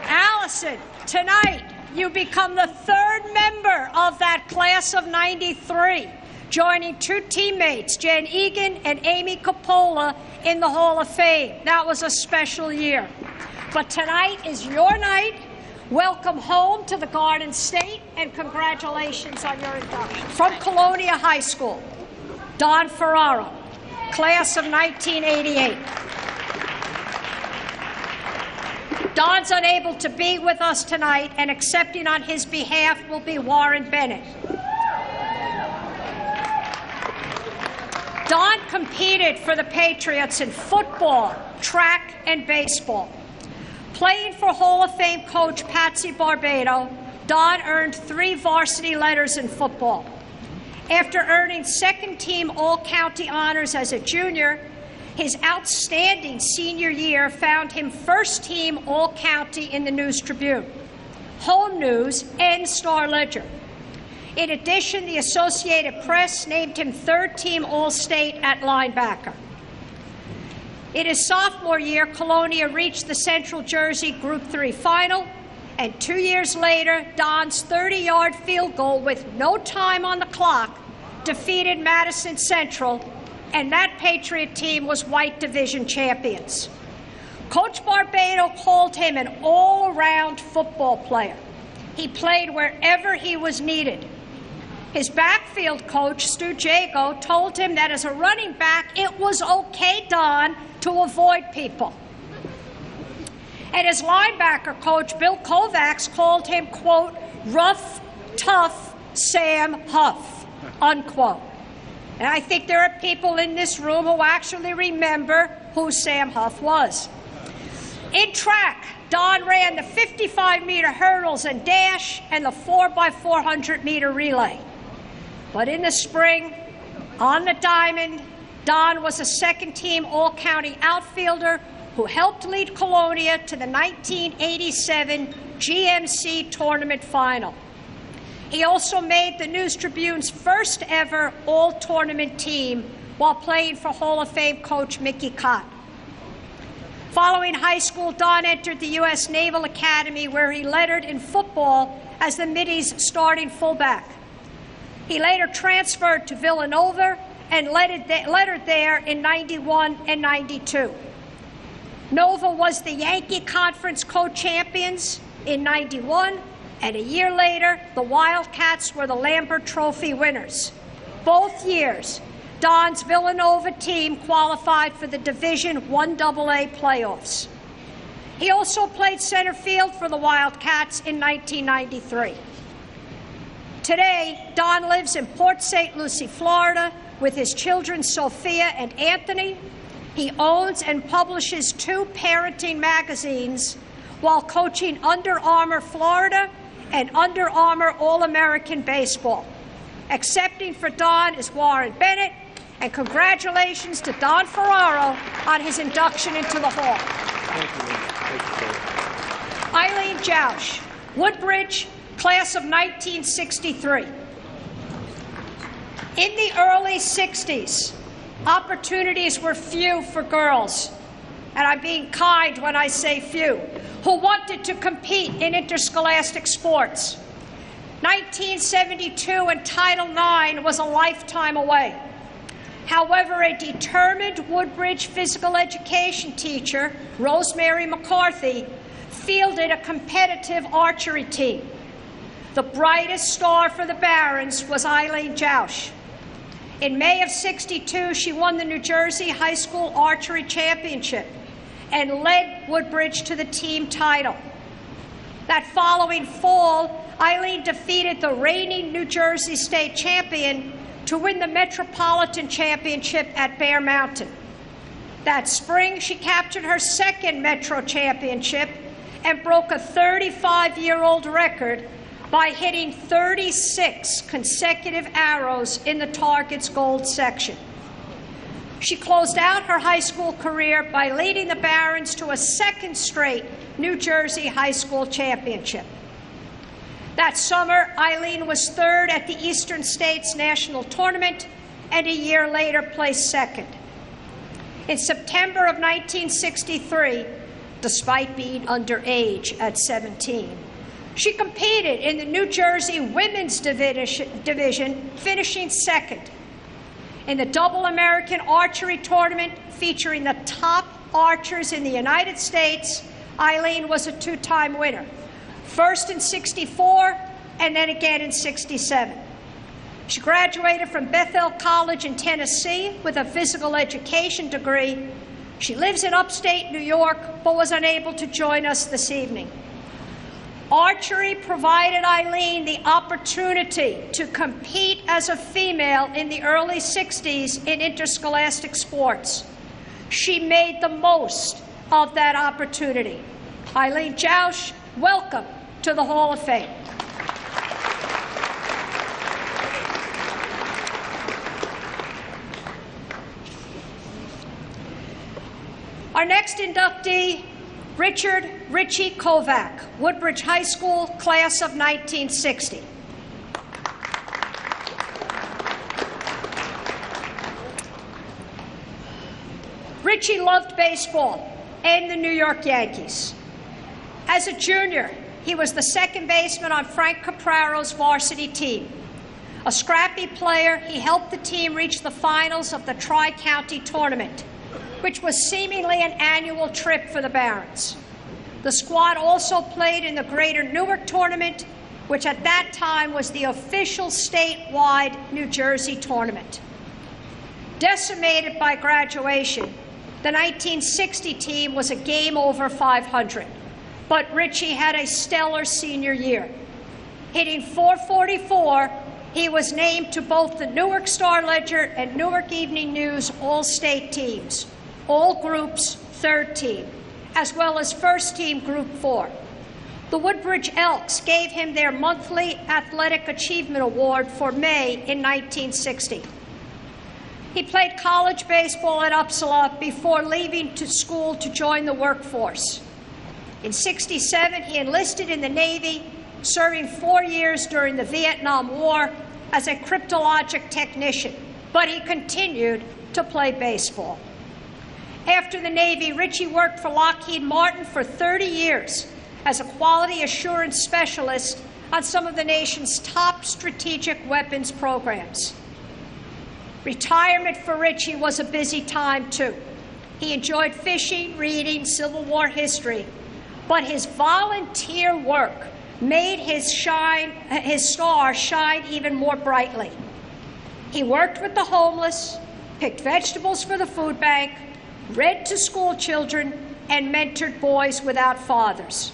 S6: Allison, tonight you become the 3rd member of that class of 93, joining 2 teammates, Jen Egan and Amy Coppola, in the Hall of Fame. That was a special year. But tonight is your night. Welcome home to the Garden State, and congratulations on your induction. From Colonia High School, Don Ferraro, class of 1988. Don's unable to be with us tonight, and accepting on his behalf will be Warren Bennett. Don competed for the Patriots in football, track, and baseball. Playing for Hall of Fame coach Patsy Barbado, Don earned 3 varsity letters in football. After earning second-team all-county honors as a junior, his outstanding senior year found him first-team all-county in the News Tribune, Home News, and Star Ledger. In addition, the Associated Press named him third-team All-State at linebacker. In his sophomore year, Colonia reached the Central Jersey Group III final, and 2 years later, Don's 30-yard field goal with no time on the clock defeated Madison Central, and that Patriot team was White Division champions. Coach Barbado called him an all-around football player. He played wherever he was needed. His backfield coach, Stu Jago, told him that as a running back, it was okay, Don, to avoid people. And his linebacker coach, Bill Kovacs, called him, quote, rough, tough Sam Huff, unquote. And I think there are people in this room who actually remember who Sam Huff was. In track, Don ran the 55-meter hurdles and dash and the 4x400-meter relay. But in the spring, on the diamond, Don was a second-team all-county outfielder who helped lead Colonia to the 1987 GMC tournament final. He also made the News Tribune's first ever all-tournament team while playing for Hall of Fame coach Mickey Cott. Following high school, Don entered the U.S. Naval Academy, where he lettered in football as the Middies' starting fullback. He later transferred to Villanova and lettered there in 91 and 92. Nova was the Yankee Conference co-champions in 91, and a year later, the Wildcats were the Lambert Trophy winners. Both years, Don's Villanova team qualified for the Division I AA playoffs. He also played center field for the Wildcats in 1993. Today, Don lives in Port St. Lucie, Florida, with his children Sophia and Anthony. He owns and publishes 2 parenting magazines while coaching Under Armour Florida and Under Armour All-American Baseball. Accepting for Don is Warren Bennett, and congratulations to Don Ferraro on his induction into the Hall. Eileen Joush, Woodbridge, class of 1963. In the early 60s, opportunities were few for girls, and I'm being kind when I say few, who wanted to compete in interscholastic sports. 1972 and Title IX was a lifetime away. However, a determined Woodbridge physical education teacher, Rosemary McCarthy, fielded a competitive archery team. The brightest star for the Barons was Eileen Joush. In May of '62, she won the New Jersey High School Archery Championship and led Woodbridge to the team title. That following fall, Eileen defeated the reigning New Jersey State champion to win the Metropolitan Championship at Bear Mountain. That spring, she captured her second Metro Championship and broke a 35-year-old record by hitting 36 consecutive arrows in the target's gold section. She closed out her high school career by leading the Barons to a second straight New Jersey High School Championship. That summer, Eileen was third at the Eastern States National Tournament and a year later placed second. In September of 1963, despite being underage at 17, she competed in the New Jersey Women's Division, finishing second. In the Double American Archery Tournament, featuring the top archers in the United States, Eileen was a 2-time winner. First in '64, and then again in '67. She graduated from Bethel College in Tennessee with a physical education degree. She lives in upstate New York, but was unable to join us this evening. Archery provided Eileen the opportunity to compete as a female in the early '60s in interscholastic sports. She made the most of that opportunity. Eileen Joush, welcome to the Hall of Fame. Our next inductee, Richie Kovac, Woodbridge High School, class of 1960. Richie loved baseball and the New York Yankees. As a junior, he was the second baseman on Frank Capraro's varsity team. A scrappy player, he helped the team reach the finals of the Tri-County Tournament, which was seemingly an annual trip for the Barons. The squad also played in the Greater Newark Tournament, which at that time was the official statewide New Jersey tournament. Decimated by graduation, the 1960 team was a game over 500. But Richie had a stellar senior year. Hitting .444, he was named to both the Newark Star-Ledger and Newark Evening News All-State teams, all groups, third team, as well as first team Group 4. The Woodbridge Elks gave him their monthly Athletic Achievement Award for May in 1960. He played college baseball at Uppsala before leaving to school to join the workforce. In '67, he enlisted in the Navy, serving 4 years during the Vietnam War as a cryptologic technician, but he continued to play baseball. After the Navy, Richie worked for Lockheed Martin for 30 years as a quality assurance specialist on some of the nation's top strategic weapons programs. Retirement for Richie was a busy time, too. He enjoyed fishing, reading, Civil War history, but his volunteer work made his star shine even more brightly. He worked with the homeless, picked vegetables for the food bank, read to school children, and mentored boys without fathers.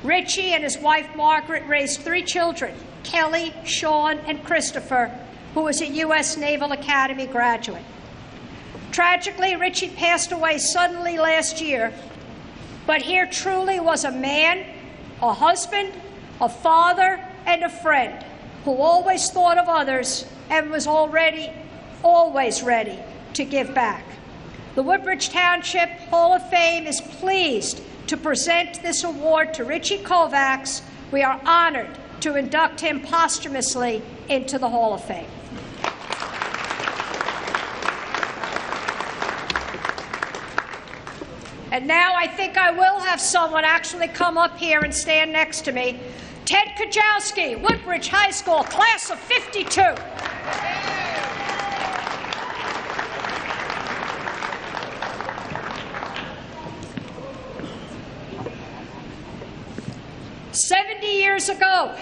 S6: Richie and his wife Margaret raised 3 children, Kelly, Sean, and Christopher, who was a U.S. Naval Academy graduate. Tragically, Richie passed away suddenly last year, but here truly was a man, a husband, a father, and a friend who always thought of others and was always ready to give back. The Woodbridge Township Hall of Fame is pleased to present this award to Richie Kovacs. We are honored to induct him posthumously into the Hall of Fame. And now I think I will have someone actually come up here and stand next to me. Ted Kajowski, Woodbridge High School, class of '52. Years ago,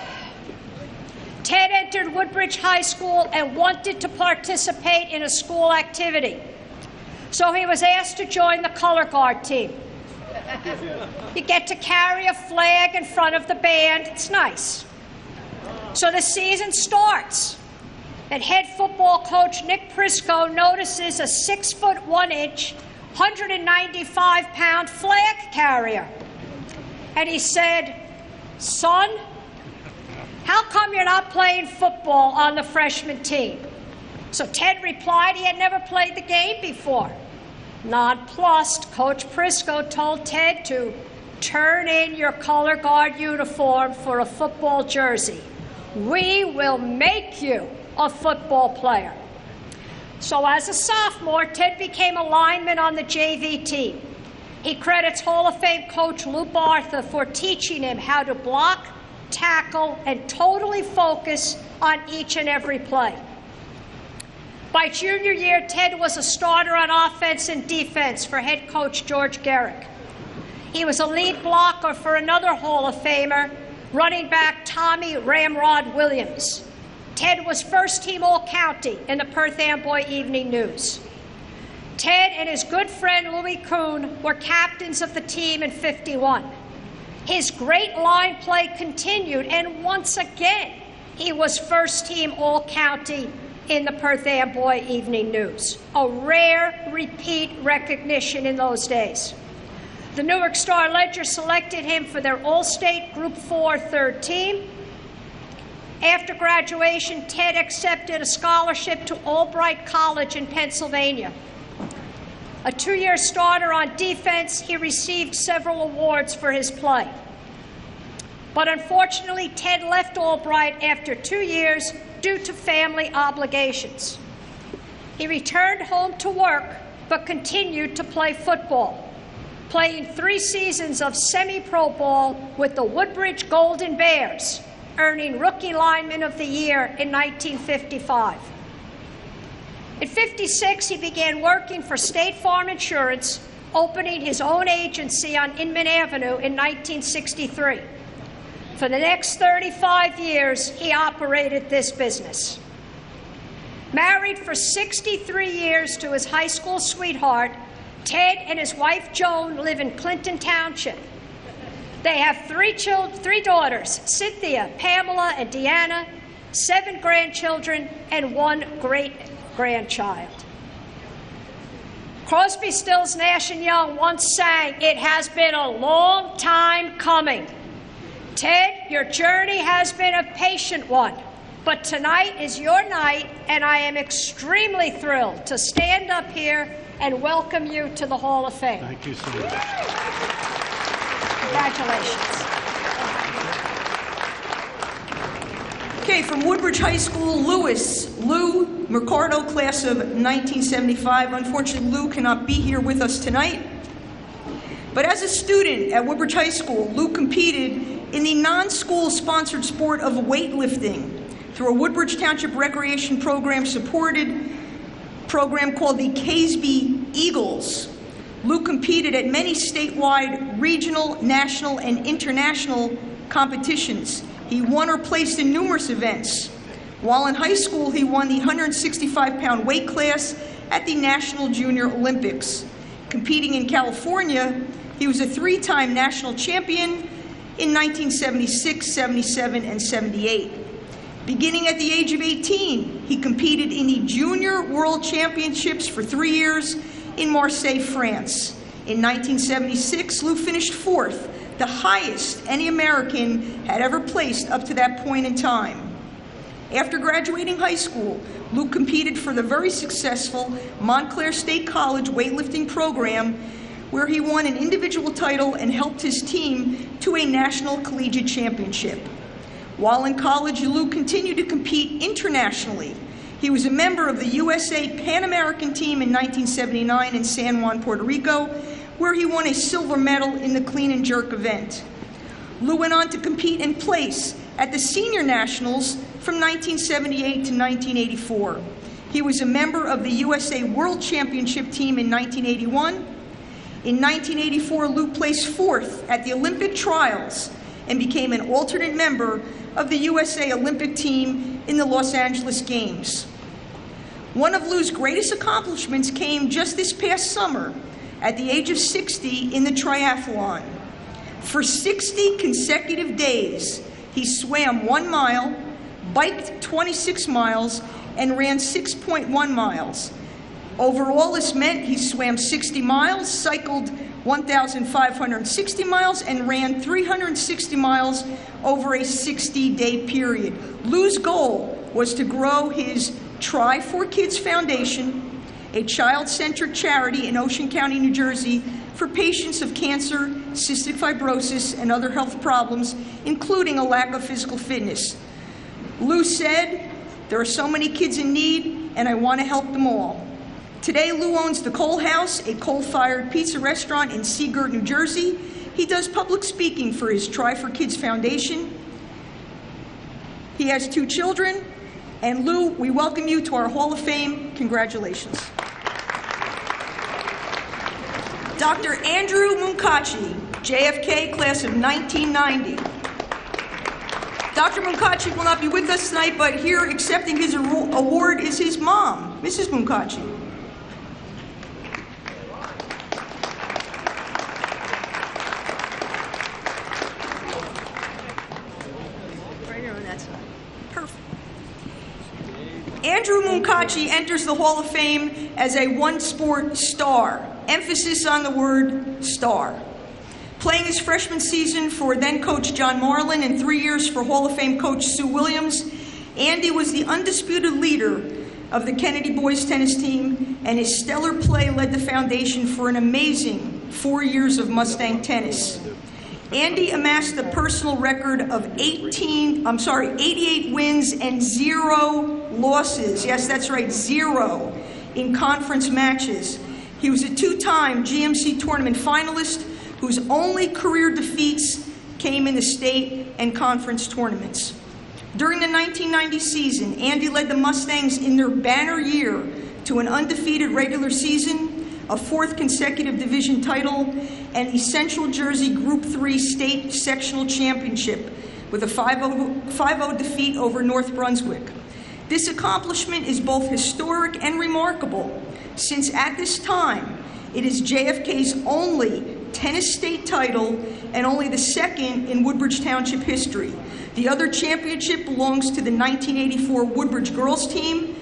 S6: Ted entered Woodbridge High School and wanted to participate in a school activity. So he was asked to join the color guard team. You get to carry a flag in front of the band. It's nice. So the season starts, and head football coach Nick Prisco notices a 6'1", 195-pound flag carrier. And he said, "Son, how come you're not playing football on the freshman team?" So Ted replied he had never played the game before. Nonplussed, Coach Prisco told Ted to turn in your color guard uniform for a football jersey. We will make you a football player. So as a sophomore, Ted became a lineman on the JV team. He credits Hall of Fame coach Lou Bartha for teaching him how to block, tackle, and totally focus on each and every play. By junior year, Ted was a starter on offense and defense for head coach George Garrick. He was a lead blocker for another Hall of Famer, running back Tommy Ramrod Williams. Ted was first-team All-County in the Perth Amboy Evening News. Ted and his good friend Louis Kuhn were captains of the team in '51. His great line play continued, and once again, he was first-team All-County in the Perth Amboy Evening News, a rare repeat recognition in those days. The Newark Star-Ledger selected him for their All-State Group 4 third team. After graduation, Ted accepted a scholarship to Albright College in Pennsylvania. A 2-year starter on defense, he received several awards for his play. But unfortunately, Ted left Albright after 2 years due to family obligations. He returned home to work, but continued to play football, playing 3 seasons of semi-pro ball with the Woodbridge Golden Bears, earning Rookie Lineman of the Year in 1955. In '56, he began working for State Farm Insurance, opening his own agency on Inman Avenue in 1963. For the next 35 years, he operated this business. Married for 63 years to his high school sweetheart, Ted and his wife Joan live in Clinton Township. They have 3 daughters, Cynthia, Pamela, and Deanna, 7 grandchildren, and 1 great-grandchild. Crosby, Stills, Nash & Young once sang, "It has been a long time coming." Ted, your journey has been a patient one, but tonight is your night, and I am extremely thrilled to stand up here and welcome you to the Hall of Fame.
S7: Thank you so much.
S6: Congratulations.
S5: Okay, from Woodbridge High School, Lou Mercado, class of 1975. Unfortunately, Lou cannot be here with us tonight. But as a student at Woodbridge High School, Lou competed in the non-school sponsored sport of weightlifting through a Woodbridge Township Recreation Program supported program called the Casby Eagles. Lou competed at many statewide, regional, national, and international competitions. He won or placed in numerous events. While in high school, he won the 165-pound weight class at the National Junior Olympics. Competing in California, he was a three-time national champion in 1976, 77, and 78. Beginning at the age of 18, he competed in the Junior World Championships for 3 years in Marseille, France. In 1976, Lou finished fourth, the highest any American had ever placed up to that point in time. After graduating high school, Lou competed for the very successful Montclair State College weightlifting program, where he won an individual title and helped his team to a national collegiate championship. While in college, Lou continued to compete internationally. He was a member of the USA Pan American team in 1979 in San Juan, Puerto Rico, where he won a silver medal in the clean and jerk event. Lou went on to compete and place at the Senior Nationals from 1978 to 1984. He was a member of the USA World Championship team in 1981. In 1984, Lou placed fourth at the Olympic trials and became an alternate member of the USA Olympic team in the Los Angeles Games. One of Lou's greatest accomplishments came just this past summer at the age of 60 in the triathlon. For 60 consecutive days, he swam 1 mile, biked 26 miles, and ran 6.1 miles. Overall, this meant he swam 60 miles, cycled 1,560 miles, and ran 360 miles over a 60-day period. Lou's goal was to grow his Try for Kids Foundation, a child-centered charity in Ocean County, New Jersey, for patients of cancer, cystic fibrosis, and other health problems, including a lack of physical fitness. Lou said, "There are so many kids in need, and I want to help them all." Today, Lou owns the Coal House, a coal-fired pizza restaurant in Seagirt, New Jersey. He does public speaking for his Try for Kids Foundation. He has 2 children. And Lou, we welcome you to our Hall of Fame. Congratulations. Dr. Andrew Munkachi, JFK, class of 1990. Dr. Munkachi will not be with us tonight, but here accepting his award is his mom, Mrs. Munkachi. Right here on that side. Perfect. Andrew Munkachi enters the Hall of Fame as a one-sport star. Emphasis on the word star. Playing his freshman season for then-coach John Marlin and 3 years for Hall of Fame coach Sue Williams, Andy was the undisputed leader of the Kennedy boys tennis team, and his stellar play led the foundation for an amazing 4 years of Mustang tennis. Andy amassed a personal record of 88 wins and 0 losses. Yes, that's right, 0 in conference matches. He was a 2-time GMC tournament finalist whose only career defeats came in the state and conference tournaments. During the 1990 season, Andy led the Mustangs in their banner year to an undefeated regular season, a 4th consecutive division title, and the Central Jersey Group 3 state sectional championship with a 5-0 defeat over North Brunswick. This accomplishment is both historic and remarkable, since at this time, it is JFK's only tennis state title and only the 2nd in Woodbridge Township history. The other championship belongs to the 1984 Woodbridge girls team,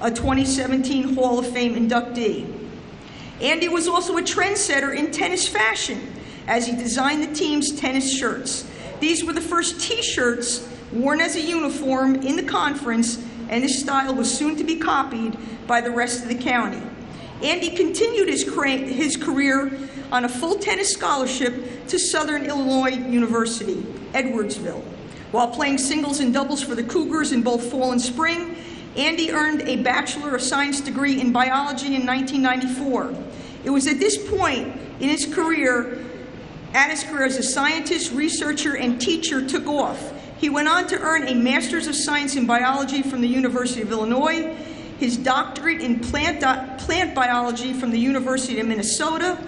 S5: a 2017 Hall of Fame inductee. Andy was also a trendsetter in tennis fashion, as he designed the team's tennis shirts. These were the first T-shirts worn as a uniform in the conference, and this style was soon to be copied by the rest of the county. Andy continued his career on a full tennis scholarship to Southern Illinois University, Edwardsville. While playing singles and doubles for the Cougars in both fall and spring, Andy earned a Bachelor of Science degree in biology in 1994. It was at this point in his career, as a scientist, researcher, and teacher took off. He went on to earn a Master's of Science in Biology from the University of Illinois, his doctorate in plant biology from the University of Minnesota.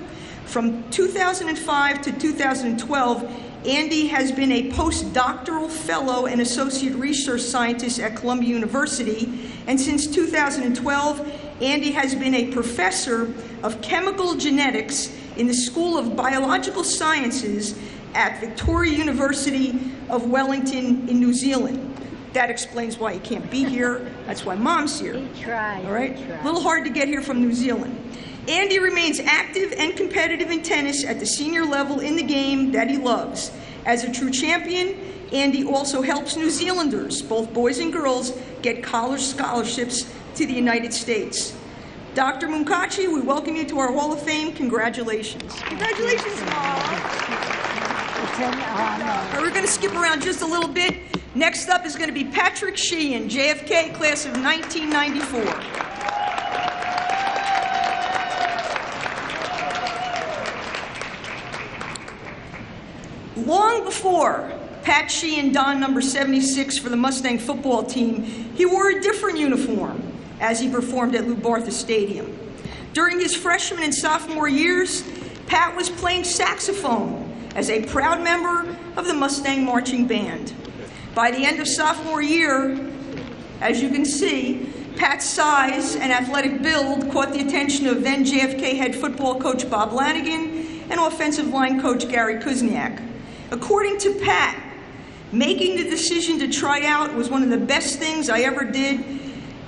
S5: From 2005 to 2012, Andy has been a postdoctoral fellow and associate research scientist at Columbia University, and since 2012, Andy has been a professor of chemical genetics in the School of Biological Sciences at Victoria University of Wellington in New Zealand. That explains why he can't be here. That's why Mom's here.
S6: He tried.
S5: All right? A little hard to get here from New Zealand. Andy remains active and competitive in tennis at the senior level in the game that he loves. As a true champion, Andy also helps New Zealanders, both boys and girls, get college scholarships to the United States. Dr. Munkachi, we welcome you to our Hall of Fame. Congratulations. Congratulations, Mom.
S6: It's an honor.
S5: We're going to skip around just a little bit. Next up is going to be Patrick Sheehan, JFK, class of 1994. Long before Pat Sheehan donned number 76 for the Mustang football team, he wore a different uniform as he performed at Lou Bartha Stadium. During his freshman and sophomore years, Pat was playing saxophone as a proud member of the Mustang Marching Band. By the end of sophomore year, as you can see, Pat's size and athletic build caught the attention of then JFK head football coach Bob Lanigan and offensive line coach Gary Kuzniak. According to Pat, making the decision to try out was one of the best things I ever did,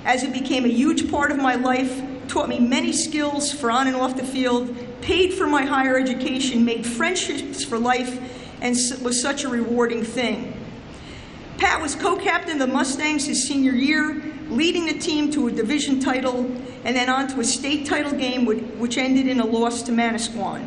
S5: as it became a huge part of my life, taught me many skills for on and off the field, paid for my higher education, made friendships for life, and was such a rewarding thing. Pat was co-captain of the Mustangs his senior year, leading the team to a division title and then on to a state title game which ended in a loss to Manasquan.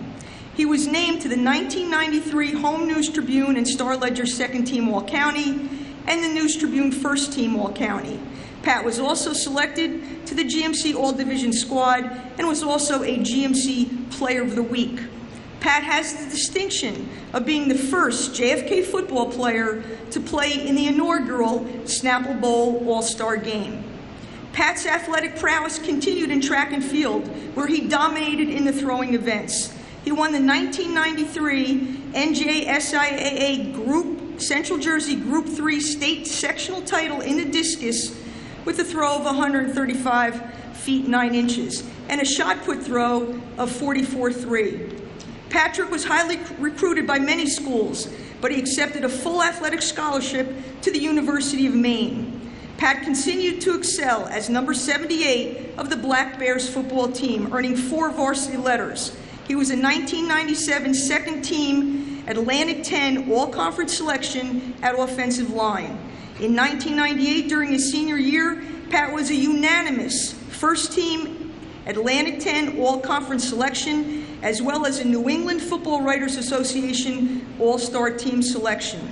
S5: He was named to the 1993 Home News Tribune and Star-Ledger Second Team All-County and the News Tribune First Team All-County. Pat was also selected to the GMC All-Division squad and was also a GMC Player of the Week. Pat has the distinction of being the first JFK football player to play in the inaugural Snapple Bowl All-Star Game. Pat's athletic prowess continued in track and field, where he dominated in the throwing events. He won the 1993 NJSIAA Group Central Jersey Group 3 state sectional title in the discus with a throw of 135 feet 9 inches and a shot put throw of 44.3. Patrick was highly recruited by many schools, but he accepted a full athletic scholarship to the University of Maine. Pat continued to excel as number 78 of the Black Bears football team, earning 4 varsity letters. He was a 1997 second team Atlantic 10 all-conference selection at offensive line. In 1998, during his senior year, Pat was a unanimous first team Atlantic 10 all-conference selection, as well as a New England Football Writers Association all-star team selection.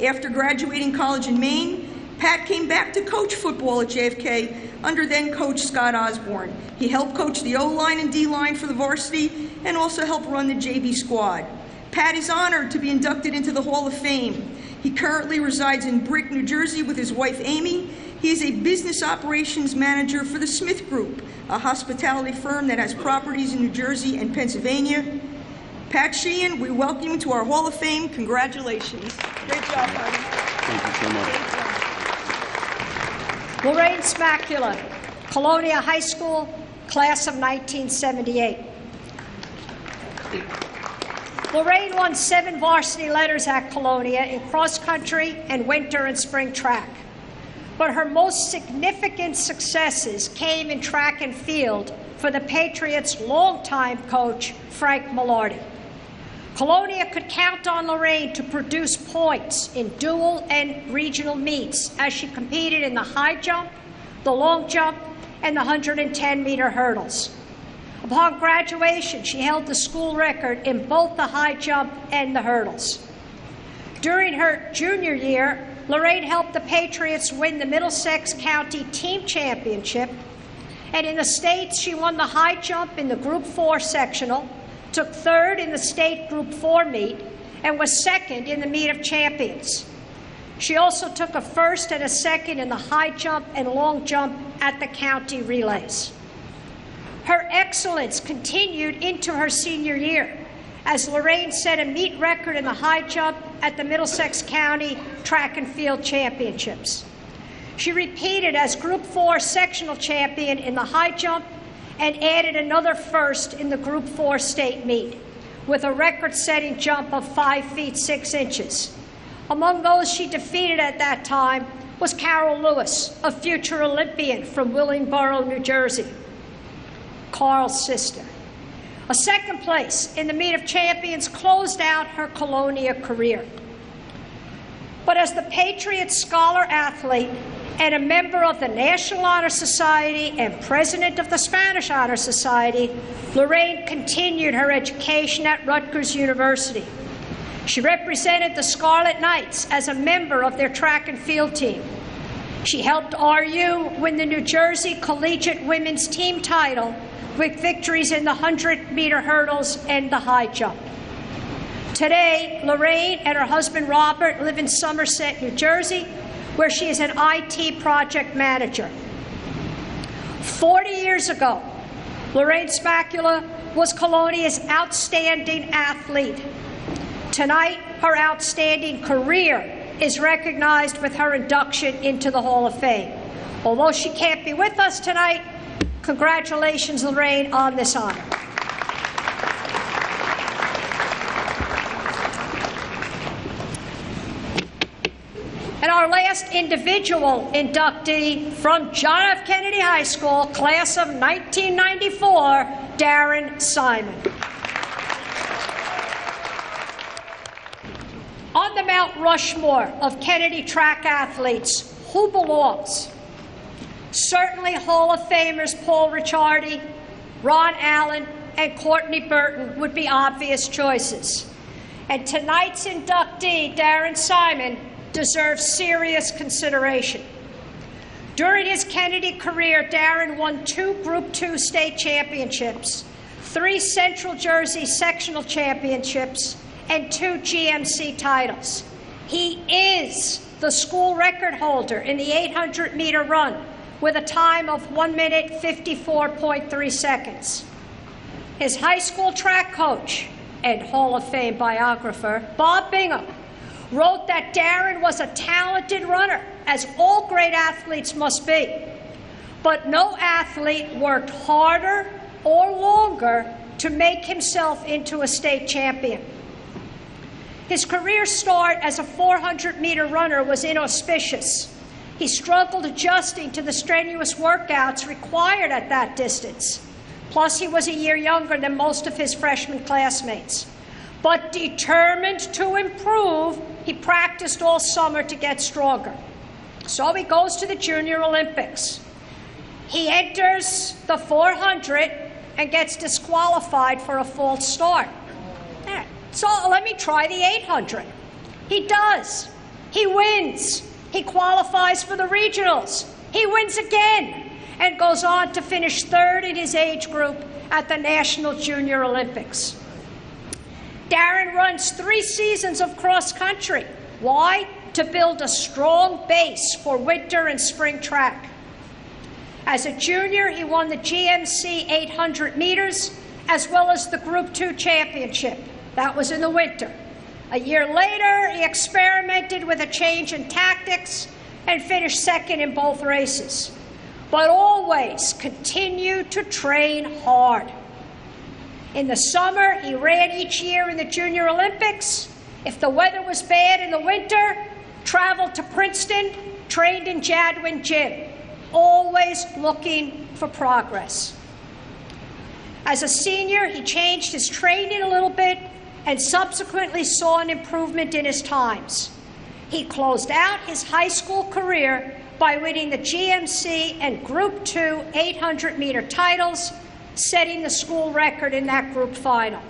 S5: After graduating college in Maine, Pat came back to coach football at JFK under then coach Scott Osborne. He helped coach the O-line and D-line for the varsity and also helped run the JV squad. Pat is honored to be inducted into the Hall of Fame. He currently resides in Brick, New Jersey with his wife Amy. He is a business operations manager for the Smith Group, a hospitality firm that has properties in New Jersey and Pennsylvania. Pat Sheehan, we welcome you to our Hall of Fame. Congratulations. Great job, buddy.
S7: Thank you so much.
S6: Lorraine Smacula, Colonia High School, class of 1978. Lorraine won 7 varsity letters at Colonia in cross country and winter and spring track. But her most significant successes came in track and field for the Patriots' longtime coach, Frank Millardi. Colonia could count on Lorraine to produce points in dual and regional meets as she competed in the high jump, the long jump, and the 110-meter hurdles. Upon graduation, she held the school record in both the high jump and the hurdles. During her junior year, Lorraine helped the Patriots win the Middlesex County Team Championship, and in the States, she won the high jump in the Group 4 sectional, took third in the state Group 4 meet, and was second in the Meet of Champions. She also took a first and a second in the high jump and long jump at the county relays. Her excellence continued into her senior year, as Lorraine set a meet record in the high jump at the Middlesex County Track and Field Championships. She repeated as Group 4 sectional champion in the high jump and added another first in the Group 4 state meet, with a record-setting jump of 5 feet 6 inches. Among those she defeated at that time was Carol Lewis, a future Olympian from Willingboro, New Jersey, Carl's sister. A second place in the Meet of Champions closed out her Colonia career. But as the Patriots scholar athlete and a member of the National Honor Society and president of the Spanish Honor Society, Lorraine continued her education at Rutgers University. She represented the Scarlet Knights as a member of their track and field team. She helped RU win the New Jersey Collegiate Women's Team title with victories in the 100-meter hurdles and the high jump. Today, Lorraine and her husband Robert live in Somerset, New Jersey, where she is an IT project manager. 40 years ago, Lorraine Spacula was Colonia's outstanding athlete. Tonight, her outstanding career is recognized with her induction into the Hall of Fame. Although she can't be with us tonight, congratulations, Lorraine, on this honor. And our last individual inductee from John F. Kennedy High School, class of 1994, Darren Simon. On the Mount Rushmore of Kennedy track athletes, who belongs? Certainly Hall of Famers Paul Ricciardi, Ron Allen, and Courtney Burton would be obvious choices. And tonight's inductee, Darren Simon, deserves serious consideration. During his Kennedy career, Darren won 2 Group 2 state championships, 3 Central Jersey sectional championships, and 2 GMC titles. He is the school record holder in the 800-meter run with a time of 1 minute 54.3 seconds. His high school track coach and Hall of Fame biographer, Bob Bingham, wrote that Darren was a talented runner, as all great athletes must be. But no athlete worked harder or longer to make himself into a state champion. His career start as a 400-meter runner was inauspicious. He struggled adjusting to the strenuous workouts required at that distance. Plus, he was a year younger than most of his freshman classmates. But determined to improve, he practiced all summer to get stronger. So he goes to the Junior Olympics. He enters the 400 and gets disqualified for a false start. So let me try the 800. He does. He wins. He qualifies for the regionals. He wins again and goes on to finish 3rd in his age group at the National Junior Olympics. Darren runs 3 seasons of cross country. Why? To build a strong base for winter and spring track. As a junior, he won the GMC 800 meters as well as the Group 2 championship. That was in the winter. A year later, he experimented with a change in tactics and finished 2nd in both races, but always continued to train hard. In the summer, he ran each year in the Junior Olympics. If the weather was bad in the winter, traveled to Princeton, trained in Jadwin Gym, always looking for progress. As a senior, he changed his training a little bit and subsequently saw an improvement in his times. He closed out his high school career by winning the GMC and Group 2 800-meter titles, setting the school record in that group final.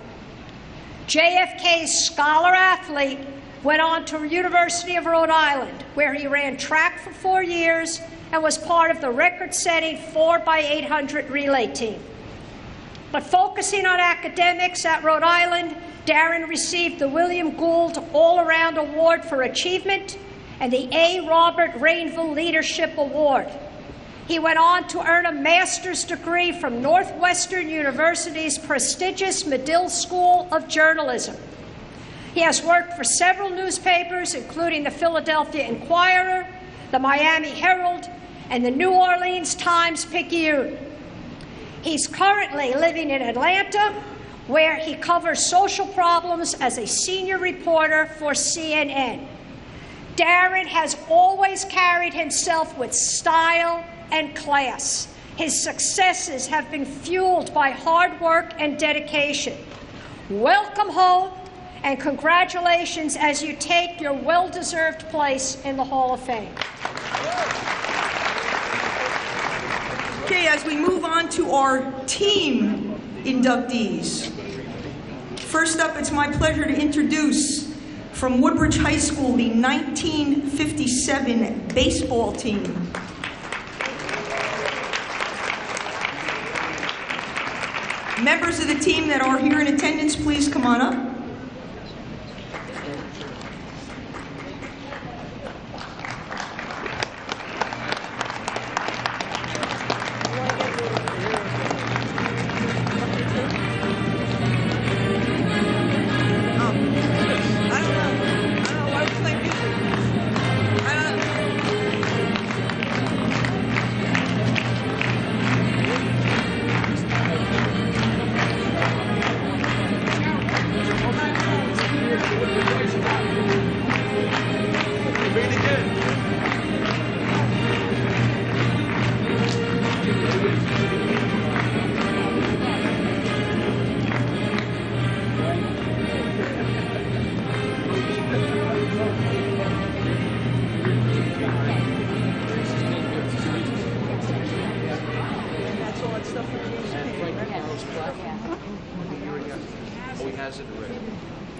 S6: JFK's scholar athlete went on to University of Rhode Island, where he ran track for 4 years and was part of the record-setting 4x800 relay team. But focusing on academics at Rhode Island, Darren received the William Gould All-Around Award for Achievement and the A. Robert Rainville Leadership Award. He went on to earn a master's degree from Northwestern University's prestigious Medill School of Journalism. He has worked for several newspapers, including the Philadelphia Inquirer, the Miami Herald, and the New Orleans Times-Picayune. He's currently living in Atlanta, where he covers social problems as a senior reporter for CNN. Darren has always carried himself with style and class. His successes have been fueled by hard work and dedication. Welcome home, and congratulations as you take your well-deserved place in the Hall of Fame.
S5: Okay, as we move on to our team inductees. First up, it's my pleasure to introduce from Woodbridge High School, the 1957 baseball team. Members of the team that are here in attendance, please come on up.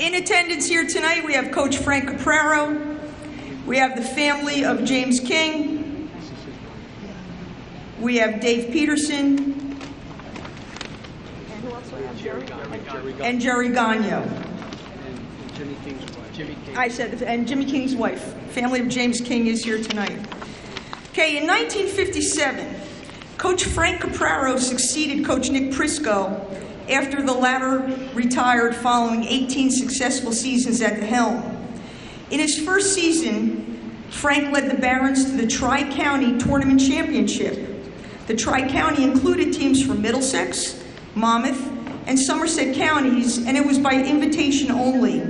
S5: In attendance here tonight, we have Coach Frank Capraro. We have the family of James King. We have Dave Peterson. And Jerry Gagno. And Jimmy King's wife. Family of James King is here tonight. Okay, in 1957, Coach Frank Capraro succeeded Coach Nick Prisco after the latter retired following 18 successful seasons at the helm. In his first season, Frank led the Barons to the Tri-County Tournament Championship. The Tri-County included teams from Middlesex, Monmouth, and Somerset counties, and it was by invitation only.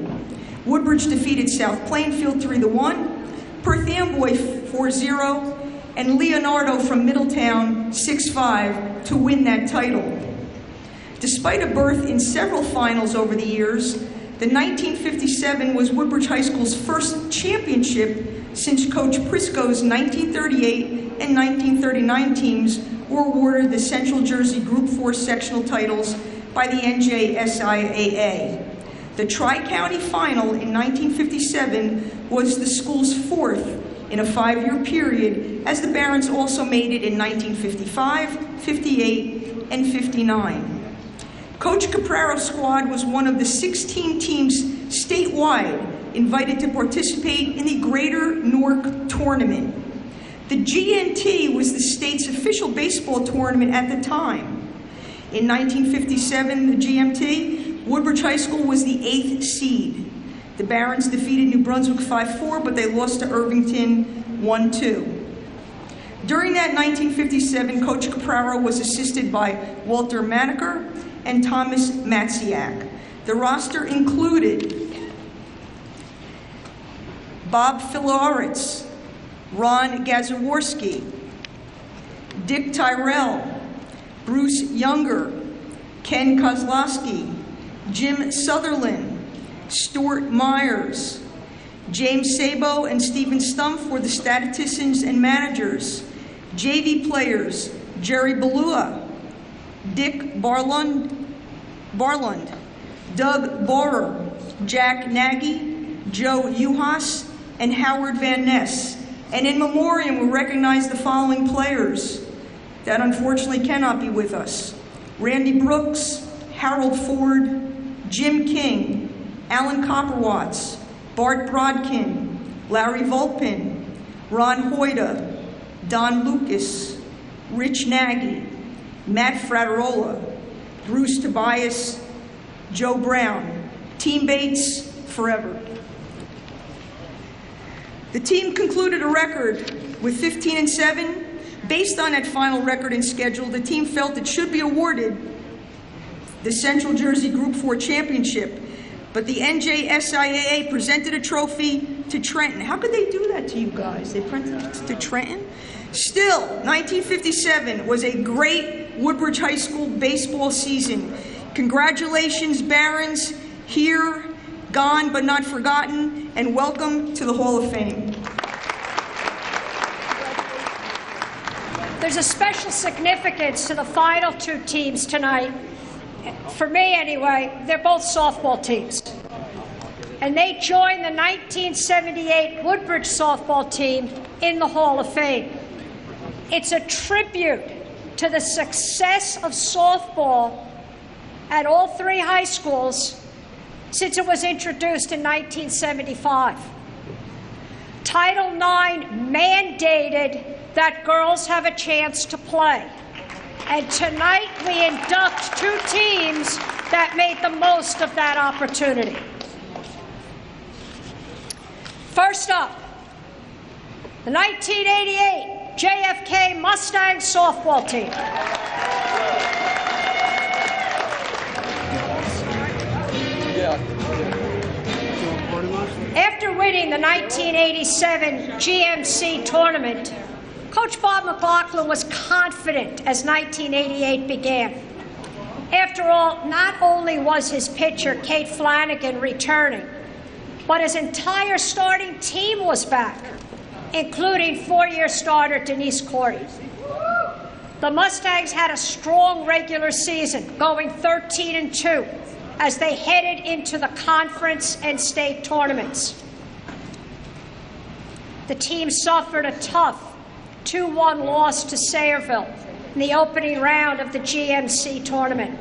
S5: Woodbridge defeated South Plainfield 3-1, Perth Amboy 4-0, and Leonardo from Middletown 6-5 to win that title. Despite a berth in several finals over the years, the 1957 was Woodbridge High School's first championship since Coach Prisco's 1938 and 1939 teams were awarded the Central Jersey Group 4 sectional titles by the NJSIAA. The Tri-County Final in 1957 was the school's fourth in a 5-year period, as the Barons also made it in 1955, 58, and 59. Coach Capraro's squad was one of the 16 teams statewide invited to participate in the Greater Newark Tournament. The GNT was the state's official baseball tournament at the time. In 1957, the GMT, Woodbridge High School was the 8th seed. The Barons defeated New Brunswick 5-4, but they lost to Irvington 1-2. During that 1957, Coach Capraro was assisted by Walter Maneker and Thomas Matziak. The roster included Bob Filaritz, Ron Gazaworski, Dick Tyrell, Bruce Younger, Ken Kozlowski, Jim Sutherland, Stuart Myers, James Sabo and Stephen Stumpf were the statisticians and managers. JV players, Jerry Balua, Dick Barlund, Doug Borer, Jack Nagy, Joe Uhas, and Howard Van Ness. And in memoriam, we recognize the following players that unfortunately cannot be with us: Randy Brooks, Harold Ford, Jim King, Alan Copperwatts, Bart Brodkin, Larry Volpin, Ron Hoyda, Don Lucas, Rich Nagy, Matt Fraterola, Bruce Tobias, Joe Brown. Team Bates, forever. The team concluded a record with 15-7. Based on that final record and schedule, the team felt it should be awarded the Central Jersey Group 4 Championship, but the NJSIAA presented a trophy to Trenton. How could they do that to you guys? They presented it to Trenton? Still, 1957 was a great Woodbridge High School baseball season. Congratulations, Barons, here, gone but not forgotten, and welcome to the Hall of Fame.
S6: There's a special significance to the final two teams tonight. For me, anyway, they're both softball teams. And they joined the 1978 Woodbridge softball team in the Hall of Fame. It's a tribute to the success of softball at all three high schools since it was introduced in 1975. Title IX mandated that girls have a chance to play. And tonight we induct two teams that made the most of that opportunity. First up, the 1988 JFK Mustangs softball team. After winning the 1987 GMC tournament, Coach Bob McLaughlin was confident as 1988 began. After all, not only was his pitcher, Kate Flanagan, returning, but his entire starting team was back, including four-year starter Denise Corey. The Mustangs had a strong regular season, going 13-2, as they headed into the conference and state tournaments. The team suffered a tough 2-1 loss to Sayreville in the opening round of the GMC tournament.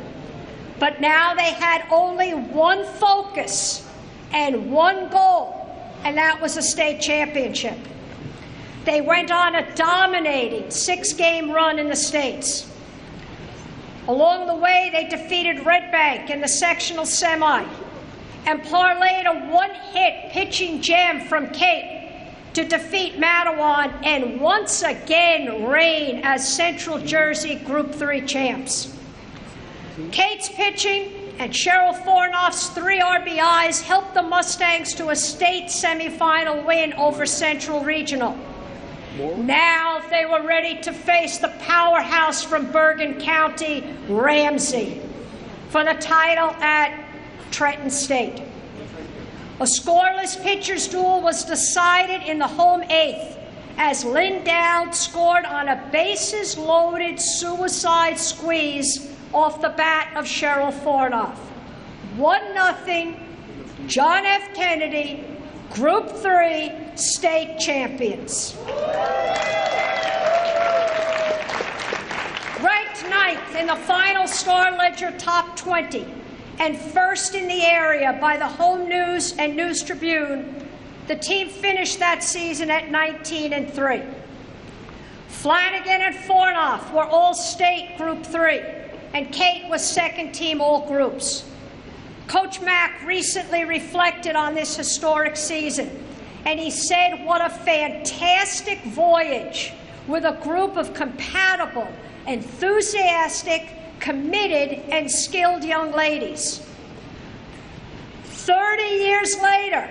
S6: But now they had only one focus and one goal, and that was a state championship. They went on a dominating 6-game run in the States. Along the way, they defeated Red Bank in the sectional semi and parlayed a one-hit pitching gem from Kate to defeat Matawan and once again reign as Central Jersey Group 3 champs. Kate's pitching and Cheryl Fornoff's 3 RBIs helped the Mustangs to a state semifinal win over Central Regional. Now they were ready to face the powerhouse from Bergen County, Ramsey, for the title at Trenton State. A scoreless pitcher's duel was decided in the home 8th as Lynn Dowd scored on a bases-loaded suicide squeeze off the bat of Cheryl Fornoff. 1-0, John F. Kennedy, Group 3 state champions. Ranked 9th in the final Star Ledger Top 20 and first in the area by the Home News and News Tribune, the team finished that season at 19-3. Flanagan and Fornoff were all-state Group 3, and Kate was second-team all groups. Coach Mack recently reflected on this historic season, and he said what a fantastic voyage with a group of compatible, enthusiastic, committed, and skilled young ladies. 30 years later,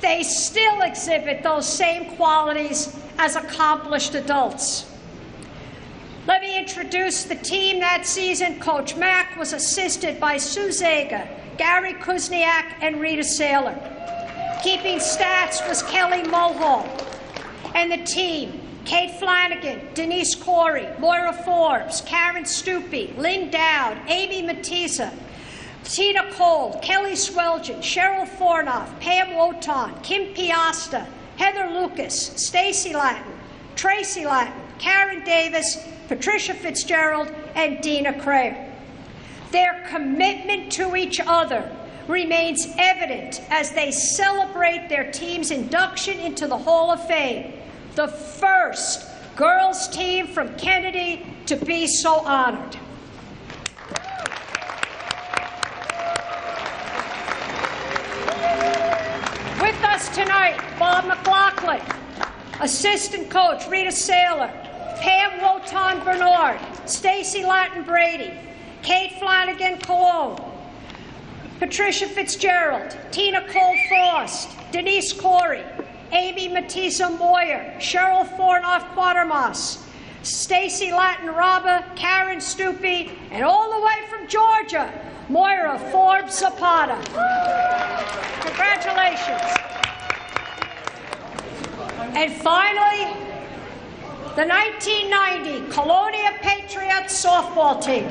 S6: they still exhibit those same qualities as accomplished adults. Let me introduce the team that season. Coach Mack was assisted by Sue Zaga, Gary Kuzniak, and Rita Saylor. Keeping stats was Kelly Mulhall. And the team: Kate Flanagan, Denise Corey, Moira Forbes, Karen Stupi, Lynn Dowd, Amy Matisa, Tina Cole, Kelly Swelgen, Cheryl Fornoff, Pam Wotan, Kim Piasta, Heather Lucas, Stacy Latin, Tracy Latin, Karen Davis, Patricia Fitzgerald, and Dina Crayer. Their commitment to each other remains evident as they celebrate their team's induction into the Hall of Fame, the first girls' team from Kennedy to be so honored. With us tonight, Bob McLaughlin, assistant coach Rita Saylor, Pam Wotan Bernard, Stacy Latin Brady, Kate Flanagan Cologne, Patricia Fitzgerald, Tina Cole Frost, Denise Corey, Amy Matisa Moyer, Cheryl Fornoff Quatermass, Stacy Latin Rabba, Karen Stupi, and all the way from Georgia, Moira Forbes Zapata. Congratulations. And finally, the 1990 Colonia Patriots softball team.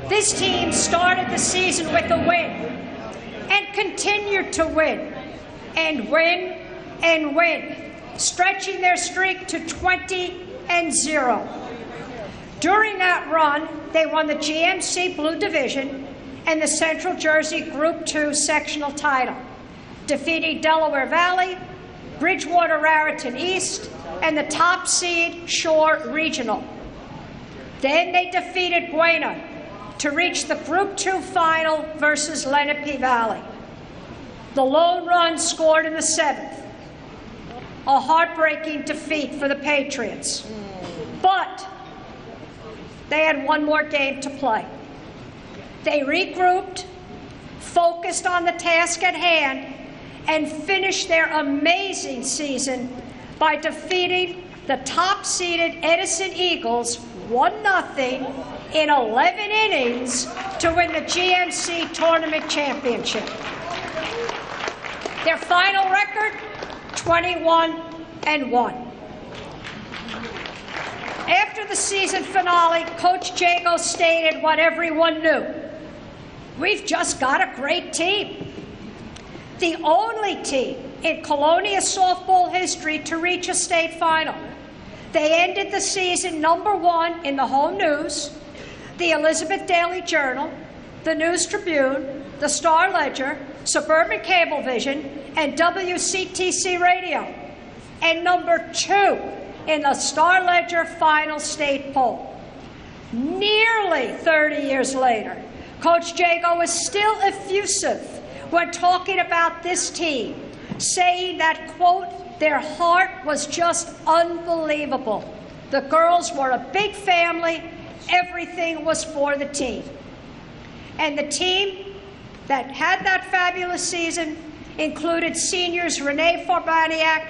S6: This team started the season with a win and continued to win and win and win, stretching their streak to 20-0. During that run, they won the GMC Blue Division and the Central Jersey Group 2 sectional title, defeating Delaware Valley, Bridgewater Raritan East, and the top seed Shore Regional. Then they defeated Buena to reach the Group 2 final versus Lenape Valley. The lone run scored in the 7th. A heartbreaking defeat for the Patriots. But they had one more game to play. They regrouped, focused on the task at hand, and finished their amazing season by defeating the top-seeded Edison Eagles 1-0 in 11 innings to win the GMC Tournament Championship. Their final record, 21-1. After the season finale, Coach Jago stated what everyone knew. We've just got a great team. The only team in Colonia softball history to reach a state final. They ended the season #1 in the Home News, the Elizabeth Daily Journal, the News Tribune, the Star Ledger, Suburban Cablevision, and WCTC Radio, and #2 in the Star Ledger final state poll. Nearly 30 years later, Coach Jago is still effusive when talking about this team, saying that, quote, their heart was just unbelievable. The girls were a big family. Everything was for the team. And the team that had that fabulous season included seniors Renee Forbaniak,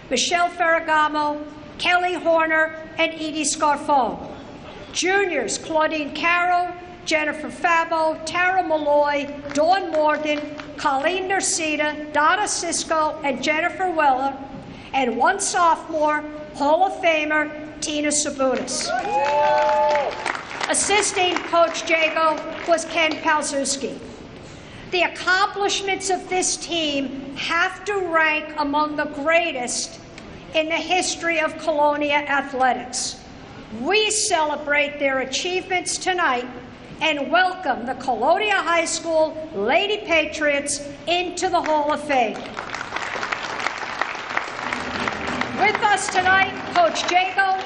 S6: Michelle Ferragamo, Kelly Horner, and Edie Scarfone. Juniors Claudine Caro, Jennifer Fabo, Tara Malloy, Dawn Morgan, Colleen Nursita, Donna Cisco, and Jennifer Weller, and one sophomore, Hall of Famer, Tina Sabunis. Assisting Coach Jago was Ken Palzewski. The accomplishments of this team have to rank among the greatest in the history of Colonia athletics. We celebrate their achievements tonight and welcome the Colonia High School Lady Patriots into the Hall of Fame. With us tonight, Coach Jago,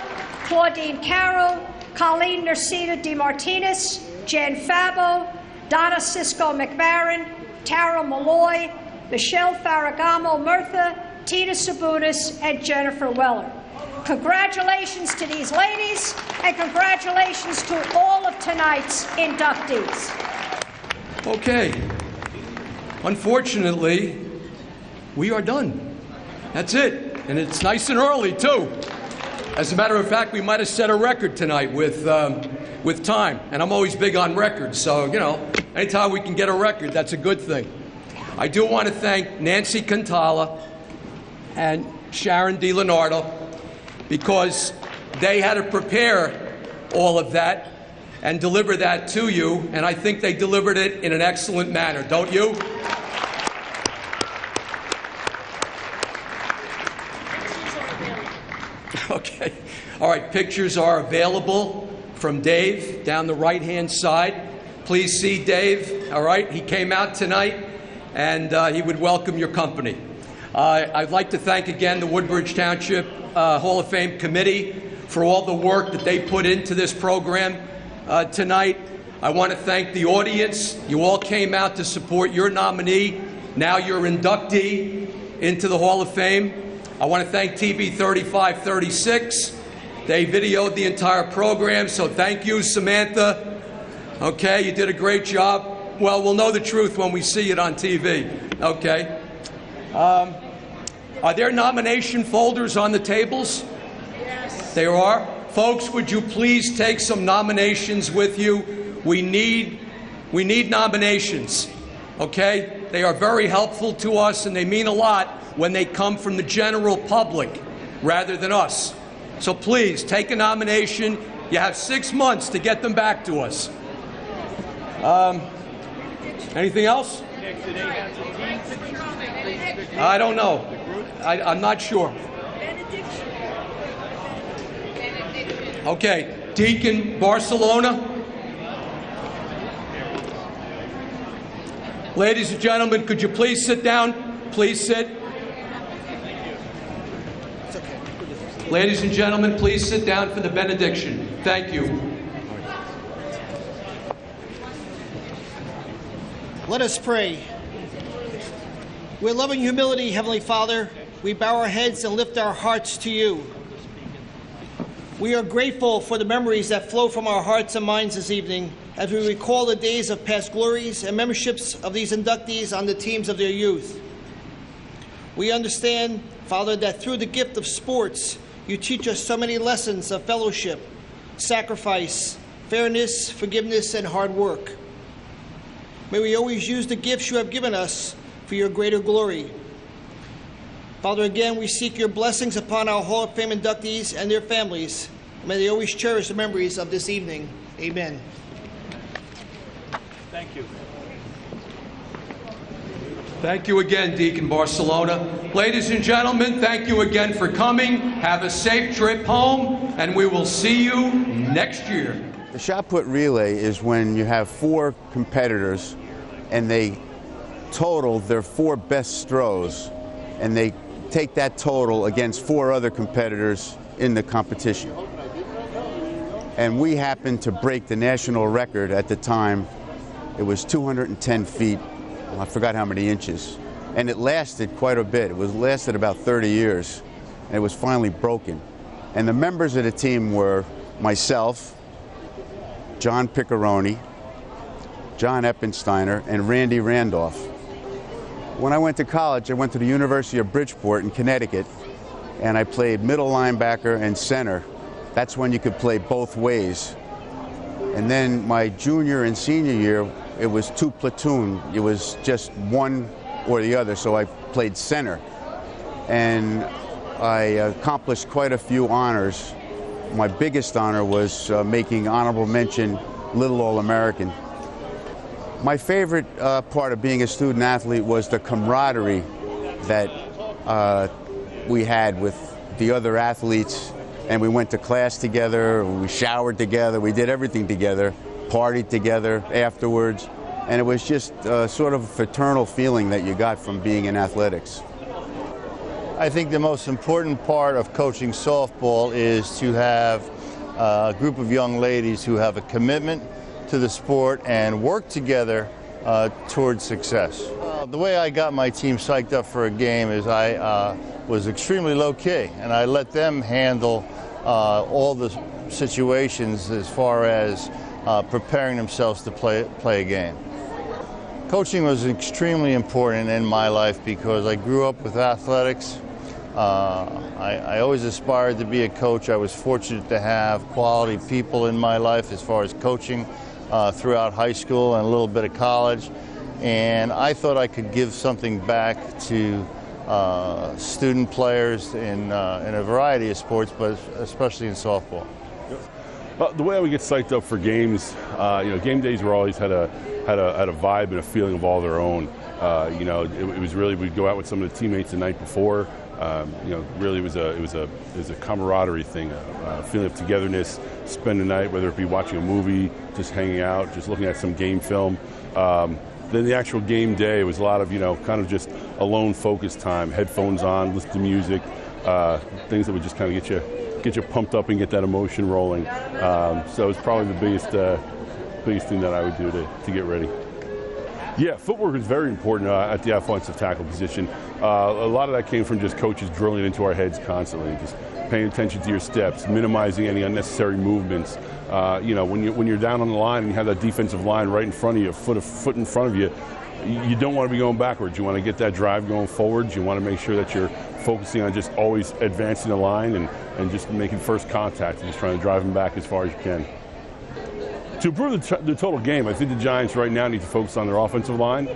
S6: Claudine Caro, Colleen Nursita DeMartinez, Jen Fabo, Donna Cisco McBaron, Tara Malloy, Michelle Farragamo Murtha, Tina Sabunis, and Jennifer Weller. Congratulations to these ladies, and congratulations to all of tonight's inductees.
S1: Okay. Unfortunately, we are done. That's it. And it's nice and early, too. As a matter of fact, we might have set a record tonight with time. And I'm always big on records. So, you know, anytime we can get a record, that's a good thing. I do want to thank Nancy Cantala and Sharon DiLeonardo, because they had to prepare all of that and deliver that to you, and I think they delivered it in an excellent manner, don't you? Okay. All right, pictures are available from Dave down the right-hand side. Please see Dave, all right? He came out tonight, and he would welcome your company. I'd like to thank again the Woodbridge Township Hall of Fame Committee for all the work that they put into this program tonight. I want to thank the audience. You all came out to support your nominee, now your inductee into the Hall of Fame. I want to thank TV 3536. They videoed the entire program, so thank you, Samantha. Okay, you did a great job. Well, we'll know the truth when we see it on TV. Okay. Are there nomination folders on the tables? Yes. There are. Folks, would you please take some nominations with you? We need nominations, okay? They are very helpful to us, and they mean a lot when they come from the general public rather than us. So please, take a nomination. You have 6 months to get them back to us. Anything else? I don't know. I'm not sure. Okay, Deacon Barcelona. Ladies and gentlemen, could you please sit down? Please sit. Ladies and gentlemen, please sit down for the benediction. Thank you.
S2: Let us pray. With loving humility, Heavenly Father, we bow our heads and lift our hearts to you. We are grateful for the memories that flow from our hearts and minds this evening as we recall the days of past glories and memberships of these inductees on the teams of their youth. We understand, Father, that through the gift of sports, you teach us so many lessons of fellowship, sacrifice, fairness, forgiveness, and hard work. May we always use the gifts you have given us for your greater glory. Father, again, we seek your blessings upon our Hall of Fame inductees and their families. May they always cherish the memories of this evening. Amen.
S3: Thank you.
S1: Thank you again, Deacon Barcelona. Ladies and gentlemen, thank you again for coming. Have a safe trip home, and we will see you next year.
S7: The shot put relay is when you have 4 competitors and they total their 4 best throws, and they take that total against 4 other competitors in the competition. And we happened to break the national record at the time. It was 210 feet. I forgot how many inches. And it lasted quite a bit. It lasted about 30 years. And it was finally broken. And the members of the team were myself, John Piccaroni, John Eppensteiner, and Randy Randolph. When I went to college, I went to the University of Bridgeport in Connecticut, and I played middle linebacker and center. That's when you could play both ways. And then my junior and senior year, it was 2 platoon. It was just one or the other, so I played center. And I accomplished quite a few honors. My biggest honor was making honorable mention Little All-American. My favorite part of being a student athlete was the camaraderie that we had with the other athletes, and we went to class together, we showered together, we did everything together, partied together afterwards, and it was just sort of a fraternal feeling that you got from being in athletics.
S8: I think the most important part of coaching softball is to have a group of young ladies who have a commitment to the sport and work together towards success. The way I got my team psyched up for a game is I was extremely low-key, and I let them handle all the situations as far as preparing themselves to play a game. Coaching was extremely important in my life because I grew up with athletics. I always aspired to be a coach. I was fortunate to have quality people in my life as far as coaching throughout high school and a little bit of college. And I thought I could give something back to student players in a variety of sports, but especially in softball.
S9: The way I would get psyched up for games, game days were always had a vibe and a feeling of all their own. It was really, we'd go out with some of the teammates the night before. Really it was a camaraderie thing, feeling of togetherness, spend the night, whether it be watching a movie, just hanging out, just looking at some game film. Then the actual game day was a lot of, kind of just alone focus time, headphones on, listen to music, things that would just kind of get you pumped up and get that emotion rolling. So it's probably the biggest thing that I would do to get ready. Yeah, footwork is very important at the offensive tackle position. A lot of that came from just coaches drilling into our heads constantly, just paying attention to your steps, minimizing any unnecessary movements. When you're down on the line and you have that defensive line right in front of you, a foot in front of you, you don't want to be going backwards. You want to get that drive going forwards. You want to make sure that you're focusing on just always advancing the line and just making first contact and just trying to drive them back as far as you can. To improve the total game, I think the Giants right now need to focus on their offensive line.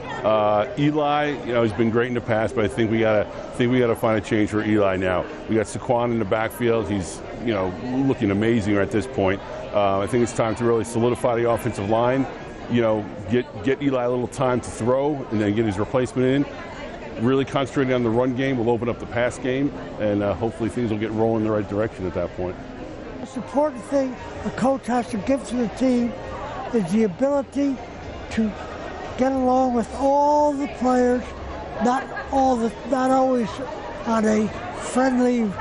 S9: Eli, he's been great in the past, but I think we gotta find a change for Eli now. We got Saquon in the backfield. He's looking amazing at this point. I think it's time to really solidify the offensive line. Get Eli a little time to throw, and then get his replacement in. Really concentrating on the run game will open up the pass game, and hopefully things will get rolling in the right direction at that point.
S4: The most important thing a coach has to give to the team is the ability to get along with all the players, not always on a friendly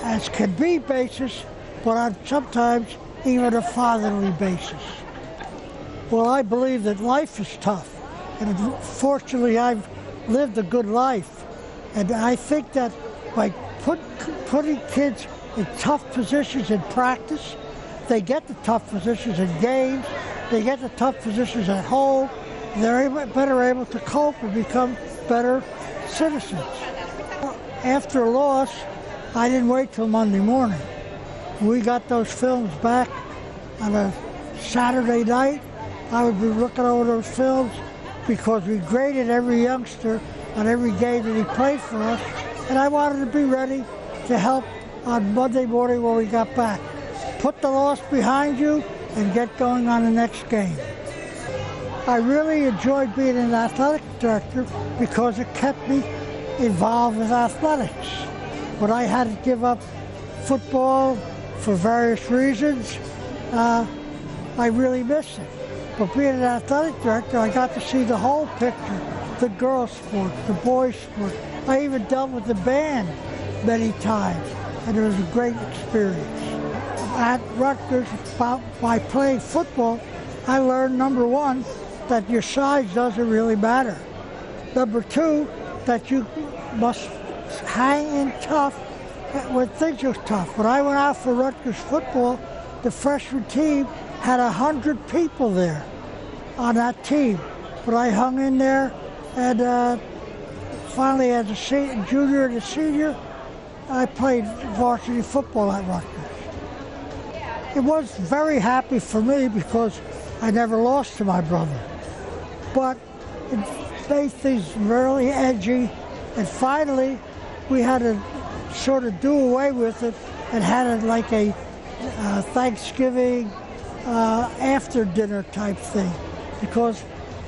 S4: as can be basis, but on sometimes even a fatherly basis. Well, I believe that life is tough, and fortunately I've lived a good life, and I think that by putting kids in tough positions in practice, they get the tough positions in games, they get the tough positions at home, they're better able to cope and become better citizens. After a loss, I didn't wait till Monday morning. We got those films back on a Saturday night. I would be looking over those films because we graded every youngster on every game that he played for us, and I wanted to be ready to help on Monday morning when we got back. Put the loss behind you and get going on the next game. I really enjoyed being an athletic director because it kept me involved with athletics. When I had to give up football for various reasons, I really missed it. But being an athletic director, I got to see the whole picture, the girls' sport, the boys' sport. I even dealt with the band many times, and it was a great experience. At Rutgers, by playing football, I learned, number one, that your size doesn't really matter. Number two, that you must hang in tough when things are tough. When I went out for Rutgers football, the freshman team had 100 people there on that team. But I hung in there, and finally as a junior and a senior, I played varsity football at Rutgers. It was very happy for me because I never lost to my brother. But it made things really edgy, and finally we had to sort of do away with it and had it like a Thanksgiving after dinner type thing, because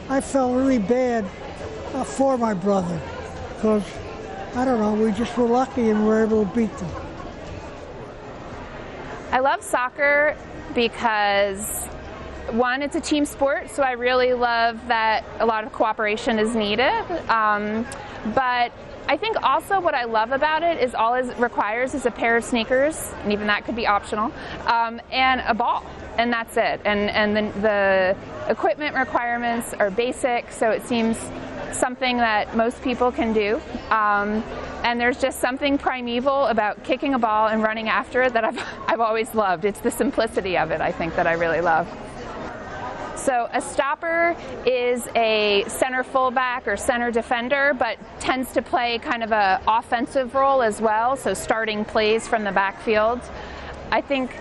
S4: I felt really bad for my brother, because I don't know, we just were lucky and we were able to beat them.
S10: I love soccer because, one, it's a team sport, so I really love that a lot of cooperation is needed. But I think also what I love about it is all it requires is a pair of sneakers, and even that could be optional, and a ball, and that's it. And then the equipment requirements are basic, so it seems something that most people can do. And there's just something primeval about kicking a ball and running after it that I've always loved. It's the simplicity of it, I think, that I really love. So a stopper is a center fullback or center defender, but tends to play kind of an offensive role as well, so starting plays from the backfield. I think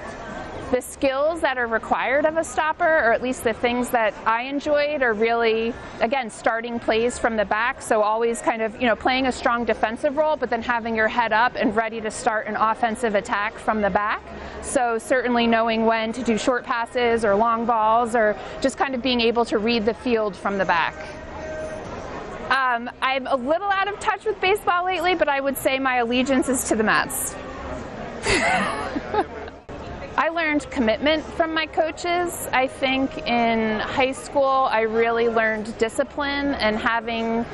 S10: the skills that are required of a stopper, or at least the things that I enjoyed, are really, again, starting plays from the back, so always kind of, playing a strong defensive role, but then having your head up and ready to start an offensive attack from the back. So certainly knowing when to do short passes or long balls, or just kind of being able to read the field from the back. I'm a little out of touch with baseball lately, but I would say my allegiance is to the Mets. I learned commitment from my coaches. I think in high school I really learned discipline and having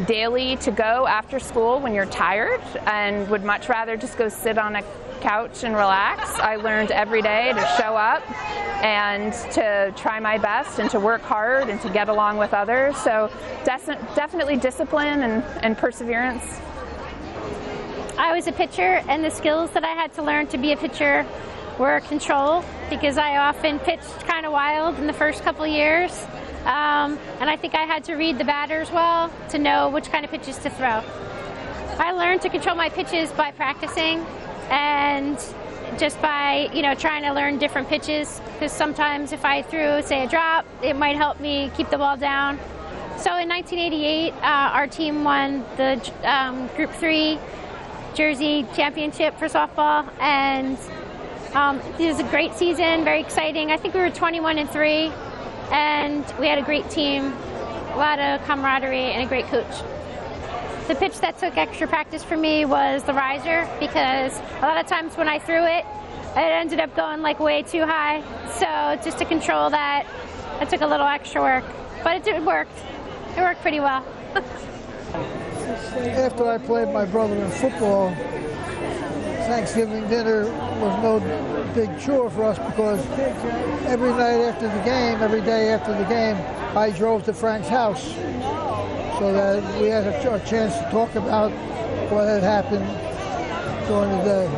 S10: daily to go after school when you're tired and would much rather just go sit on a couch and relax. I learned every day to show up and to try my best and to work hard and to get along with others. So definitely discipline and perseverance.
S11: I was a pitcher, and the skills that I had to learn to be a pitcher were control, because I often pitched kind of wild in the first couple years. And I think I had to read the batters well to know which kind of pitches to throw. I learned to control my pitches by practicing and just by, trying to learn different pitches, because sometimes if I threw, say, a drop, it might help me keep the ball down. So in 1988, our team won the Group 3 Jersey Championship for softball, and it was a great season, very exciting. I think we were 21-3, and we had a great team, a lot of camaraderie, and a great coach. The pitch that took extra practice for me was the riser, because a lot of times when I threw it, it ended up going way too high. So just to control that, it took a little extra work, but it worked. It worked pretty well.
S4: After I played my brother in football, Thanksgiving dinner was no big chore for us, because every night after the game, every day after the game, I drove to Frank's house so that we had a chance to talk about what had happened during the day.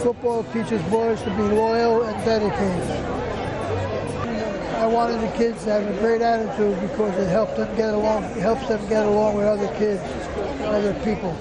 S4: Football teaches boys to be loyal and dedicated. I wanted the kids to have a great attitude, because it helps them get along with other kids, other people.